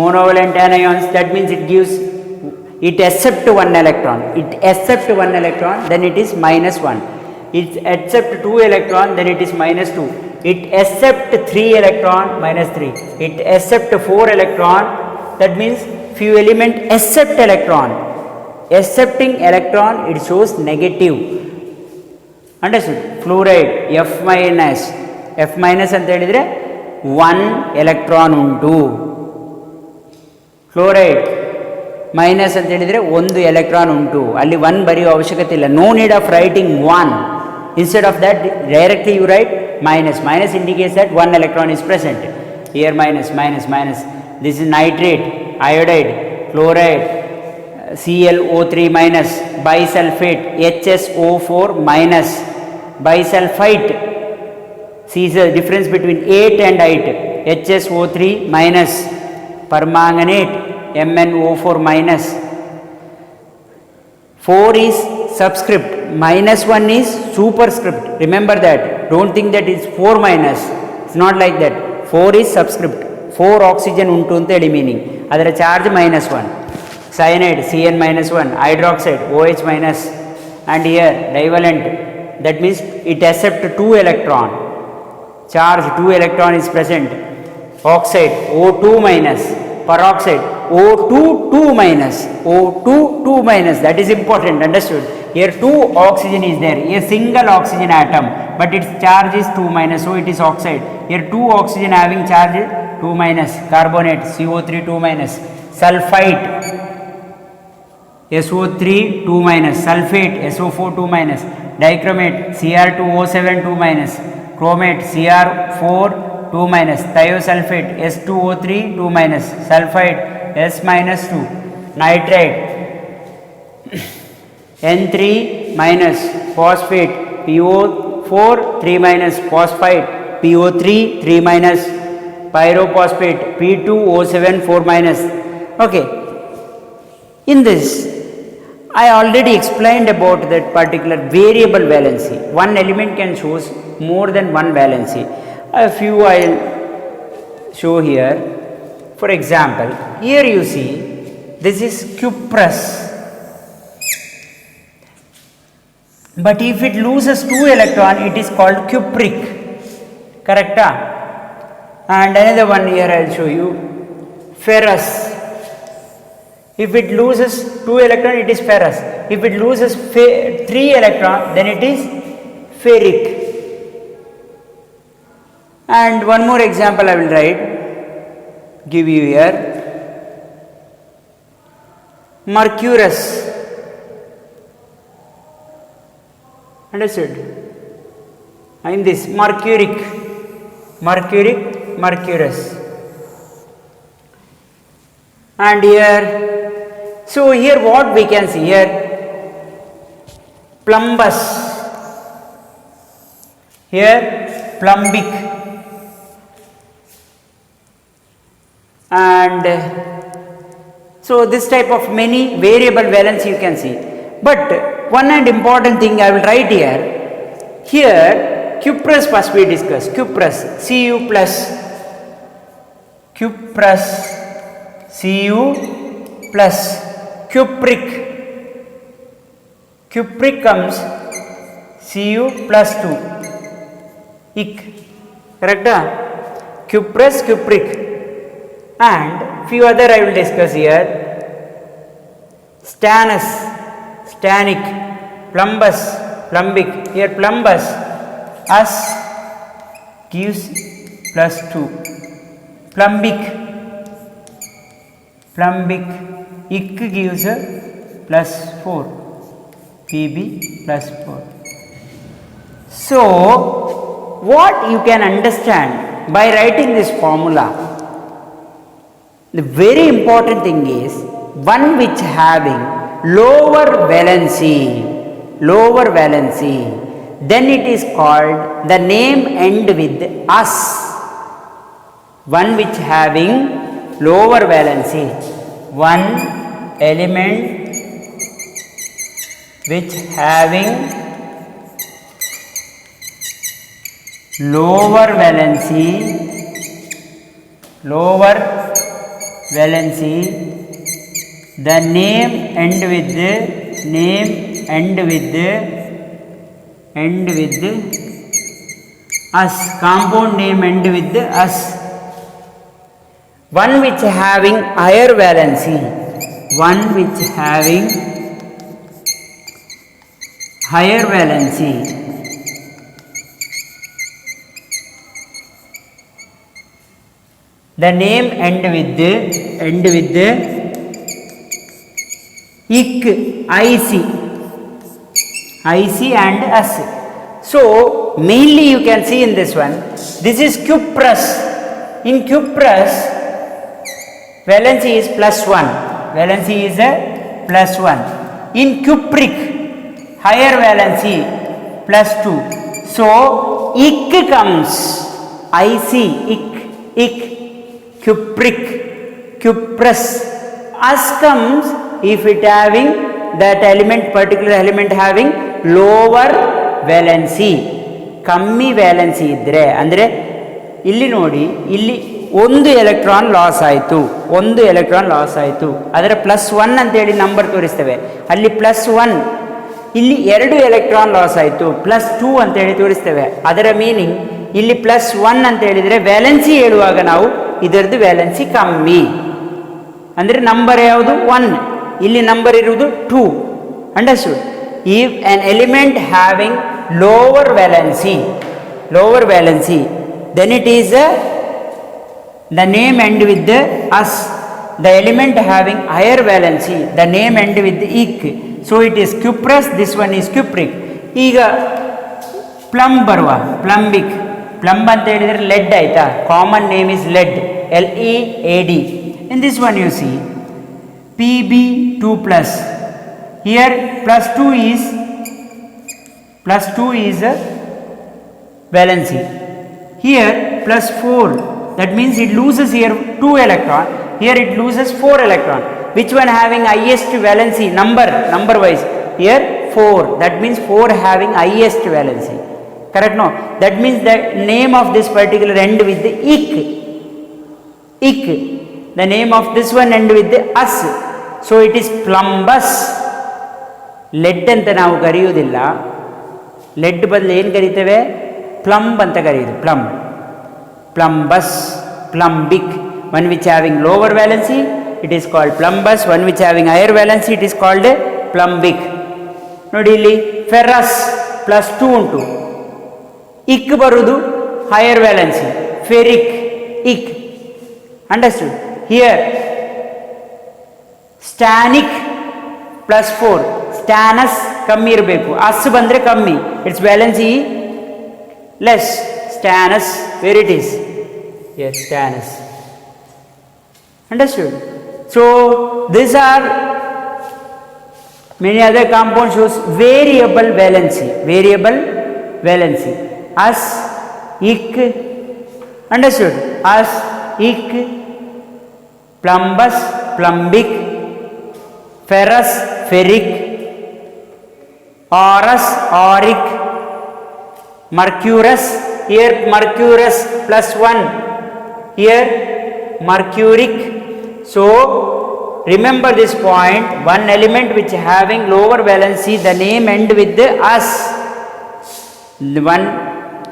monovalent anions. That means it accept 1 electron. Then it is minus 1. It accept 2 electron, then it is minus 2. It accept 3 electron, minus 3. It accept 4 electron. That means few element accept electron. Accepting electron, it shows negative. Understood? Fluoride, F minus ಅಂತ ಹೇಳಿದರೆ 1 electron ಉಂಟು. Fluoride minus ಅಂತ ಹೇಳಿದರೆ 1 electron ಉಂಟು. ಅಲ್ಲಿ 1 ಬರೆಯುವ ಅವಶ್ಯಕತೆ ಇಲ್ಲ. No need of writing 1. Instead of that, directly you write minus. Minus indicates that one electron is present. Here minus, minus, minus. This is nitrate, iodide, chloride, ClO3 minus, bisulfate, HSO4 minus, bisulfite. See the difference between 8 and 8. HSO3 minus, permanganate, MnO4 minus. 4 is subscript, minus 1 is superscript. Remember that. Don't think that it's 4 minus. It's not like that. 4 is subscript. 4 oxygen untu antedi meaning. Adara charge minus 1. Cyanide, Cn minus 1. Hydroxide, OH minus. And here divalent. That means it accepts 2 electron. Charge 2 electron is present. Oxide, O2 minus. Peroxide, O2 2 minus. O2 2 minus. That is important. Understood? Here 2 oxygen is there. A single oxygen atom, but its charge is 2 minus. So it is oxide. Here 2 oxygen having charge 2 minus. Carbonate, CO3 2 minus. Sulfite, SO3 2 minus. Sulfate, SO4 2 minus. Dichromate, Cr2O7 2 minus. Chromate, Cr4 2 minus. Thiosulfate, S2O3 2 minus. Sulfide, S minus 2. Nitrite, N3 minus. Phosphate, PO4 3 minus. Phosphite, PO3 3 minus. Pyrophosphate, P2O7 4 minus. Okay. In this, I already explained about that particular variable valency. One element can show more than one valency. A few I will show here. For example, here you see this is cuprous. But if it loses 2 electron, it is called cupric. Correct? And another one here I will show you, ferrous. If it loses 2 electron, it is ferrous. If it loses 3 electron, then it is ferric. And one more example I will write, give you here, mercurous. Understood? In this, mercuric, mercurous. And here, so here what we can see here, plumbous, here plumbic. And so this type of many variable valence you can see. But one and important thing I will write here. Here cuprous first we discuss. Cuprous, Cu plus. Cuprous, Cu plus. Cupric. Cupric comes Cu plus 2. Ic. Correct? Cuprous, cupric. And few other I will discuss here. Stannous, stannic, plumbous, plumbic. Here plumbous, us gives plus 2. Plumbic, ic gives plus 4. Pb plus 4. So what you can understand by writing this formula? The very important thing is one which having lower valency, then it is called, the name end with us. One which having lower valency, one element which having lower valency, the name end with us, compound name end with us. One which having higher valency, the name end with ic and us. So mainly you can see in this one, this is cuprous. In cuprous, valency is +1. Valency is a +1. In cupric, higher valency +2. So ic comes, IC, ic, cupric, cuprous. As comes if it having that element, particular element having lower valency, ಕಮ್ಮಿ valency ಇದ್ದರೆ, ಅಂದರೆ ಇಲ್ಲಿ ನೋಡಿ, ಇಲ್ಲಿ ಒಂದು electron loss ಆಯಿತು, ಒಂದು electron loss ಆಯಿತು, ಅದರ +1 ಅಂತೇಳಿ ನಂಬರ್ ತೋರಿಸ್ತೇವೆ. ಅಲ್ಲಿ +1, ಇಲ್ಲಿ 2 ಎಲೆಕ್ಟ್ರಾನ್ ಲಾಸ್ ಆಯಿತು, +2 ಅಂತೇಳಿ ತೋರಿಸ್ತೇವೆ. ಅದರ ಮೀನಿಂಗ್ ಇಲ್ಲಿ +1 ಅಂತ ಹೇಳಿದರೆ ವ್ಯಾಲೆನ್ಸಿ ಹೇಳುವಾಗ ನಾವು ಇದರದ್ದು ವ್ಯಾಲೆನ್ಸಿ ಕಮ್ಮಿ, ಅಂದರೆ ನಂಬರ್ ಯಾವುದು 1, ಇಲ್ಲಿ ನಂಬರ್ ಇರುವುದು 2. Understood? If an element having lower valency, then it is the name end with the us. The element having higher valency, the name end with the ic. So it is cuprous, this one is cupric. ಈಗ plum ಬರುವ, plumbic. Plumb ಅಂತ ಹೇಳಿದರೆ lead ಆಯಿತಾ, common name is lead, LEAD. In this one you see Pb2+. Here +2 is valency. Here +4, that means it loses here 2 electron. Here it loses 4 electron. Which one having highest valency? Number wise. Here 4. That means 4 having highest valency. Correct? No. That means the name of this particular end with the ic. The name of this one end with the us. So it is plumbous. Lead ಅಂತ ನಾವು ಕರೆಯುವುದಿಲ್ಲ, LED ಬದಲು ಏನು ಕರಿತೇವೆ? Plumb ಅಂತ ಕರೆಯುವುದು. Plumbous, plumbic. One which having lower valency it is called plumbous, one which having higher valency it is called plumbic. ನೋಡಿ ಇಲ್ಲಿ ferrous +2 ಉಂಟು, ಇಕ್ ಬರುವುದು higher valency, ferric, ic. Understood? Here stannic +4, stannous ಕಮ್ಮಿ ಇರಬೇಕು, ous ಬಂದರೆ ಕಮ್ಮಿ, its valency less. Stannous, where it is? Yes, stannous. Understood? So these are many other compounds shows variable valency. As, ic. Understood? As, ic, plumbus, plumbic, ferrous, ferric, aurous, auric, mercurous. Here mercurous +1, here mercuric. So remember this point, one element which having lower valency, the name end with the us. The one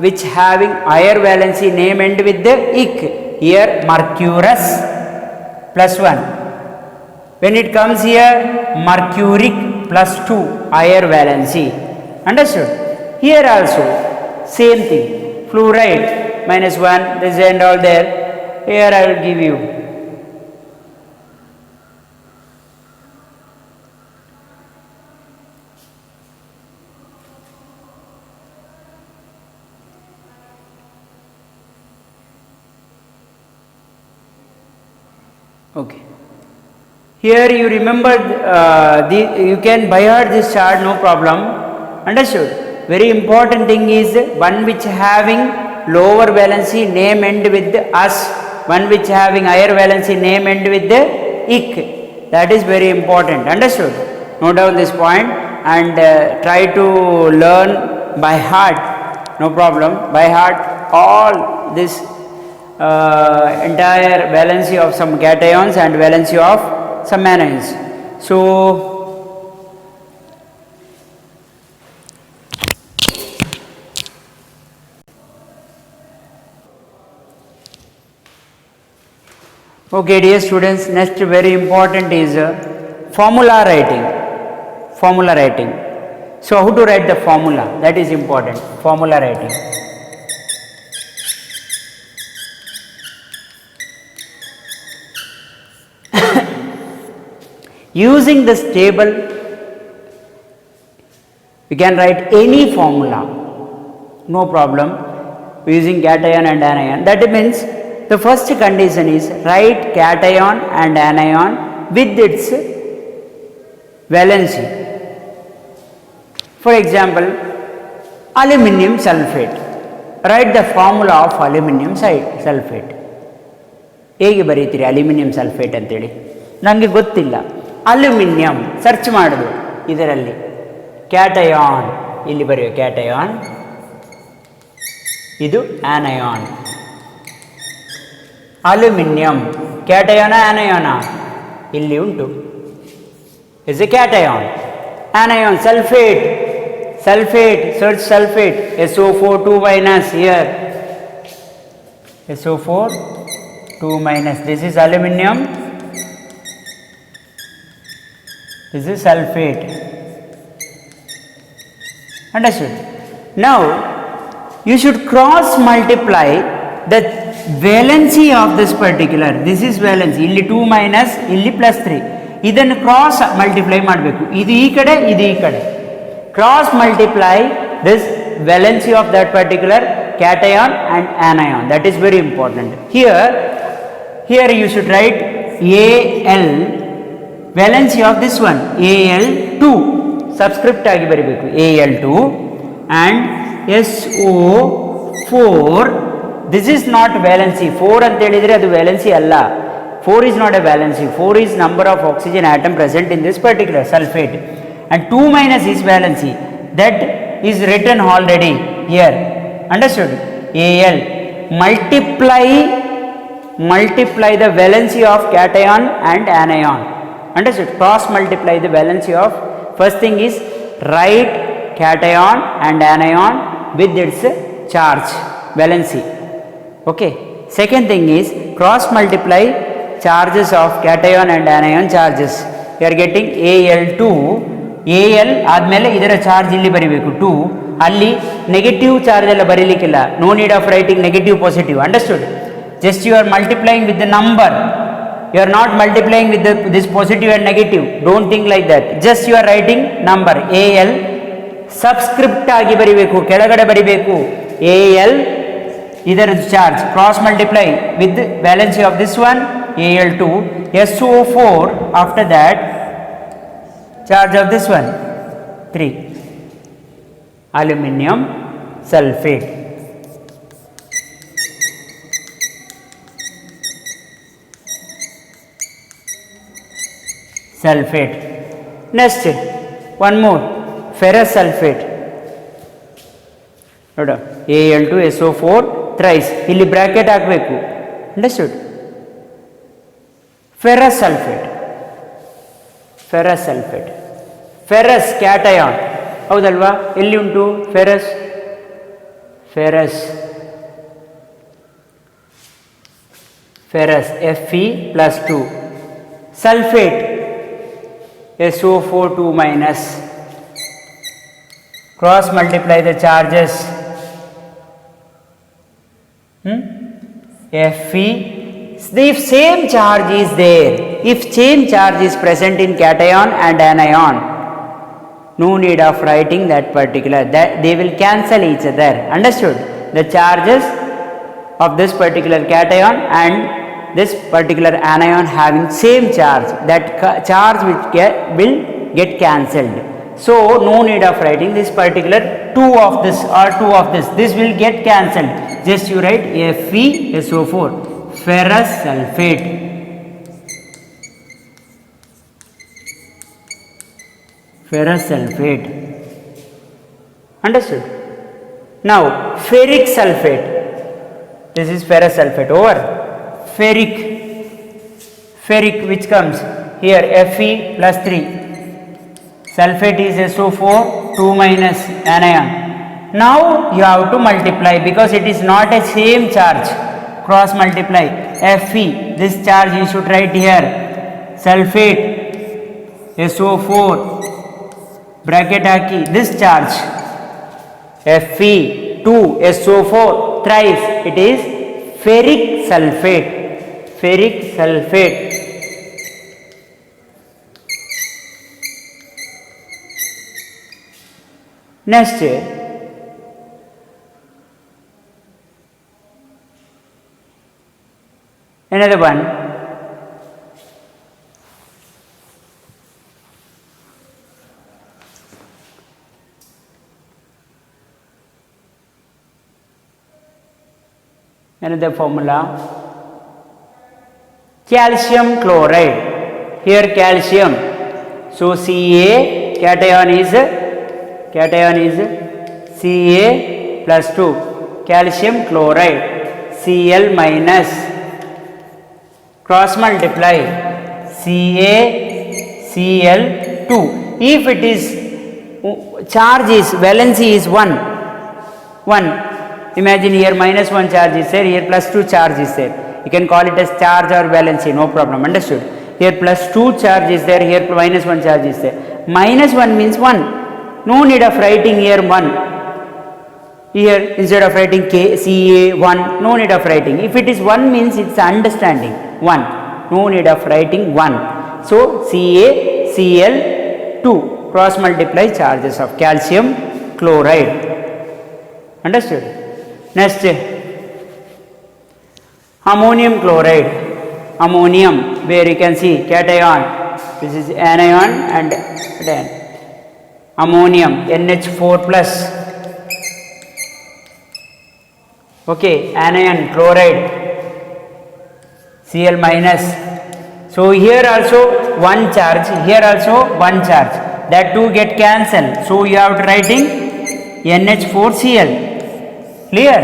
which having higher valency, name end with the ic. Here mercurous +1. When it comes here mercuric +2, higher valency. Understood? Here also same thing, fluoride -1, this and all there. Here I will give you. Okay. Here you remember, you can by heart this chart, no problem. Understood? Very important thing is one which having lower valency, name end with the us. One which having higher valency, name end with the ic. That is very important. Understood? Note down this point and try to learn by heart. No problem. By heart all this entire valency of some cations and valency of some anions. So okay dear students, next very important is formula writing. So how to write the formula, that is important. Formula writing. Using this table we can write any formula. no problem, using cation and anion. That means the first condition is write cation and anion with its valency. For example, aluminum sulfate. Write the formula of aluminum sulfate. ಹೇಗೆ ಬರೀತೀರಿ aluminium sulphate ಅಂತೇಳಿ? ನನಗೆ ಗೊತ್ತಿಲ್ಲ. Aluminium search ಮಾಡೋದು ಇದರಲ್ಲಿ. Cation ಇಲ್ಲಿ ಬರೆಯೋ cation, ಇದು anion. Aluminium ಕ್ಯಾಟಯಾನ ಆನಯಾನ ಇಲ್ಲಿ ಉಂಟು, is A cation. Anion sulphate, sulfate, search sulfate, SO4 2 minus here, SO4 2 minus, this is aluminum, this is sulfate. Understood? Now you should cross multiply the valency of this particular, this is valency, illi 2 minus illi plus 3, idannu cross multiply ಮಾಡಬೇಕು. ಇದು ಈ ಕಡೆ, ಇದು ಈ ಕಡೆ. Cross multiply this valency of that particular cation and anion. That is very important. Here you should write Al, valency of this one Al2, subscript agi baribeku Al2, and SO4. This is not valency. 4 anta helidre adu valency alla. 4 is not a valency. 4 is number of oxygen atom present in this particular sulfate. And 2 minus is valency, that is written already here. Understood? Al multiply the valency of cation and anion. Understood? Cross multiply the valency of, first thing is write cation and anion with its charge valency. Okay. Second thing is cross multiply charges of cation and anion charges. You are getting Al2. Al ಆದಮೇಲೆ ಇದರ charge ಇಲ್ಲಿ ಬರೀಬೇಕು 2, ಅಲ್ಲಿ negative charge ಎಲ್ಲ ಬರೀಲಿಕ್ಕಿಲ್ಲ. No need of writing negative positive. Understood? Just you are multiplying with the number, you are not multiplying with this positive and negative. Don't think like that. Just you are writing number. Al subscript ಆಗಿ ಬರೀಬೇಕು, ಕೆಳಗಡೆ ಬರೀಬೇಕು. Al ಇದರ charge, cross multiply with valency of this one Al2, SO4, after that charge of this one 3, aluminum sulfate. Next one more, ferrous sulfate. ನೋಡ Al2 SO4 thrice, ಇಲ್ಲಿ bracket ಹಾಕಬೇಕು. Understood? ferrous sulfate, ferrous cation ಹೌದಲ್ವಾ? ಎಲ್ಲಿ ಉಂಟು ferrous? Fe plus 2, sulfate SO4 2 minus, cross multiply the charges. Fe, if same charge is there, if same charge is present in cation and anion, no need of writing that particular, that they will cancel each other. Understood? The charges of this particular cation and this particular anion having same charge, that charge which will get cancelled. So no need of writing this particular 2 of this or 2 of this. This will get cancelled. Just you write FeSO4, ferrous sulfate. Understood? Now ferric sulfate. This is ferrous sulfate over. Ferric which comes here Fe plus 3. Sulfate is SO4 2 minus anion. Now you have to multiply because it is not a same charge. Cross multiply Fe, this charge you should write here. Sulfate SO4 bracket haki, this charge Fe2 SO4 thrice, it is ferric sulfate. Next Another one, another formula, calcium chloride. Here calcium, so Ca cation is Ca plus 2, calcium chloride, Cl minus, cross multiply CaCl2. If it is charge is valency is 1, imagine here minus 1 charge is there, here plus 2 charge is there, you can call it as charge or valency, no problem, understood. Here plus 2 charge is there, here minus 1 charge is there. Minus 1 means 1, no need of writing here 1. Here instead of writing Ca1, no need of writing. If it is 1 means it's understanding 1, no need of writing 1. So CaCl2, cross multiply charges of calcium chloride, understood. Next, ammonium chloride, ammonium, where you can see cation, this is anion and cation. Ammonium NH4 plus, okay, anion chloride Cl minus. So here also 1 charge, here also 1 charge, that two get cancelled, so you have to writing NH4Cl. Clear?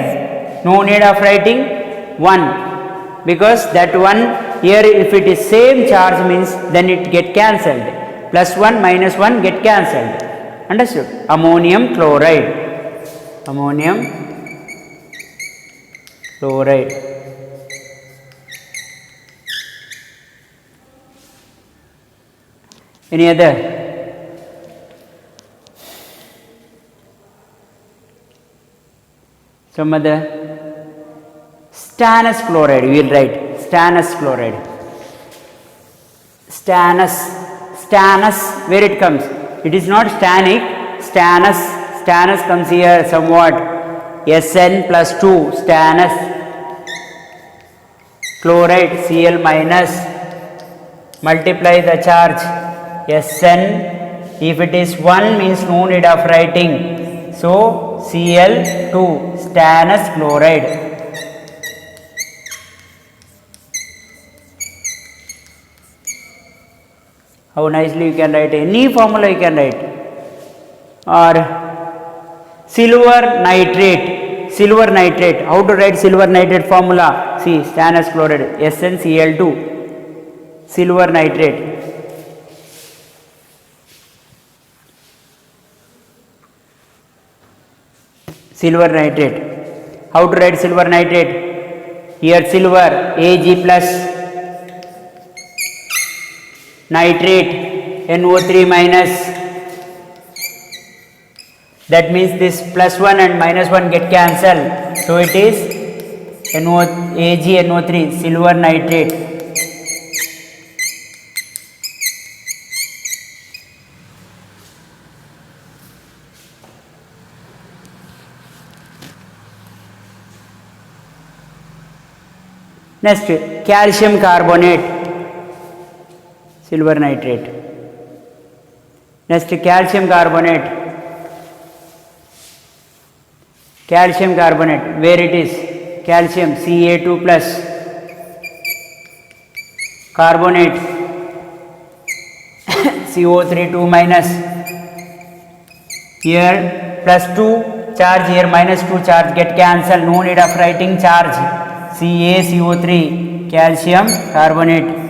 No need of writing 1, because that one here if it is same charge means then it get cancelled, plus 1 minus 1 get cancelled, understood. Ammonium chloride, ammonium chloride. Any other? Some other? Stannous chloride, we will write stannous chloride. Stannous, where it comes? It is not stannic, stannous comes here somewhat, Sn plus 2, stannous chloride Cl minus, multiply the charge Sn, if it is 1 means no need of writing, so Cl2, stannous chloride. How nicely you can write, any formula you can write. Or silver nitrate, how to write silver nitrate formula? See, stannous chloride, SnCl2, silver nitrate. Silver nitrate, how to write silver nitrate? Here silver Ag plus, nitrate NO3 minus, that means this plus 1 and minus 1 get cancelled, so it is AgNO3, silver nitrate. Next, calcium carbonate, silver nitrate. Next, calcium carbonate, where it is? Calcium Ca2 plus, carbonate CO3 2 minus, here plus 2 charge, here minus 2 charge get cancelled, no need of writing charge, CaCO3, calcium carbonate.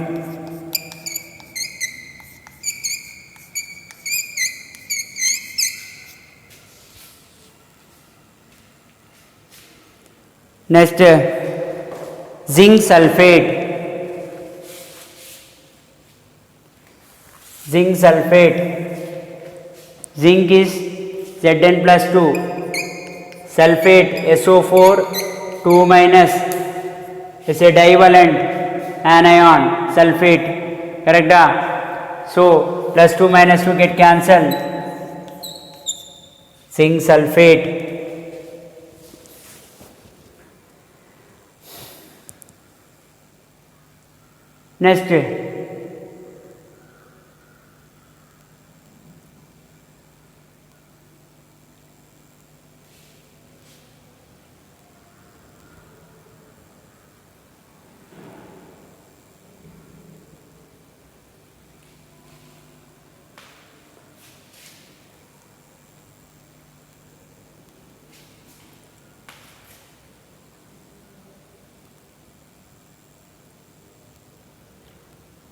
Next, zinc sulfate, zinc is Zn plus 2, sulfate SO4 2 minus, is a divalent anion, sulfate, correct? So plus 2 minus 2 get cancelled, zinc sulfate. Next,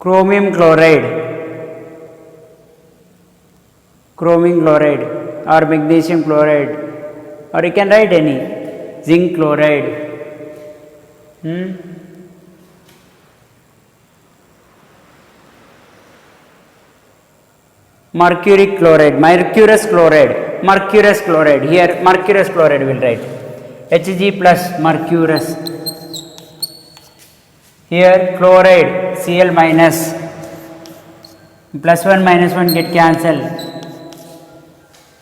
chromium chloride or magnesium chloride, or you can write any, zinc chloride, mercury chloride, mercurous chloride, here mercurous chloride will write, Hg plus mercurous, here chloride Cl minus, plus 1 minus 1 get cancelled,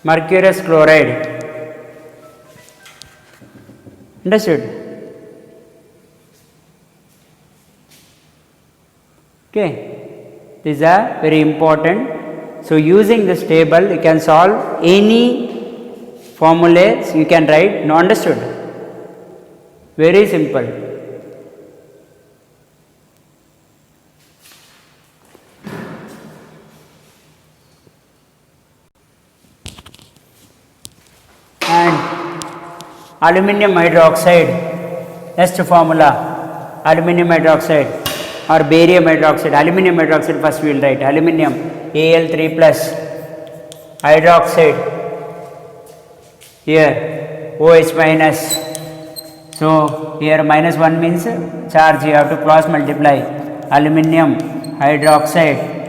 mercurous chloride. Understood? Okay, these are very important. So using this table you can solve any formulas you can write. No, understood? Very simple. And aluminum hydroxide, next formula, aluminum hydroxide or barium hydroxide. Aluminum hydroxide first we will write, aluminum Al3 plus hydroxide, here OH minus, so here minus 1 means charge, you have to cross multiply, aluminum hydroxide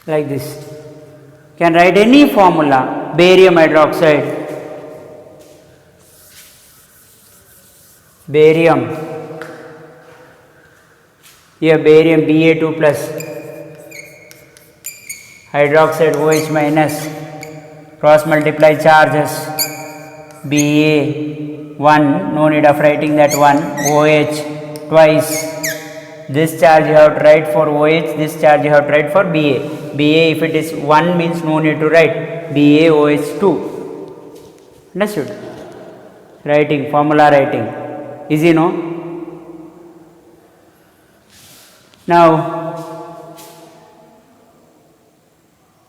like this. Can write any formula, barium hydroxide, barium, here barium Ba2 plus hydroxide OH minus, cross multiply charges, Ba1, no need of writing that one, OH twice, this charge you have to write for OH, this charge you have to write for Ba. Ba if it is 1 means no need to write, BaOH2. Understood? Writing, formula writing, easy no? Now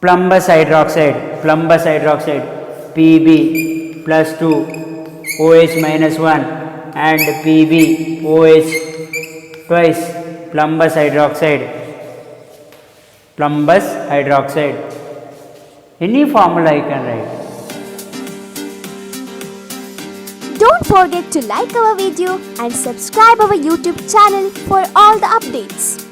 plumbous hydroxide, Pb plus 2 OH minus 1 and Pb OH twice, plumbous hydroxide, any formula you can write. Don't forget to like our video and subscribe our YouTube channel for all the updates.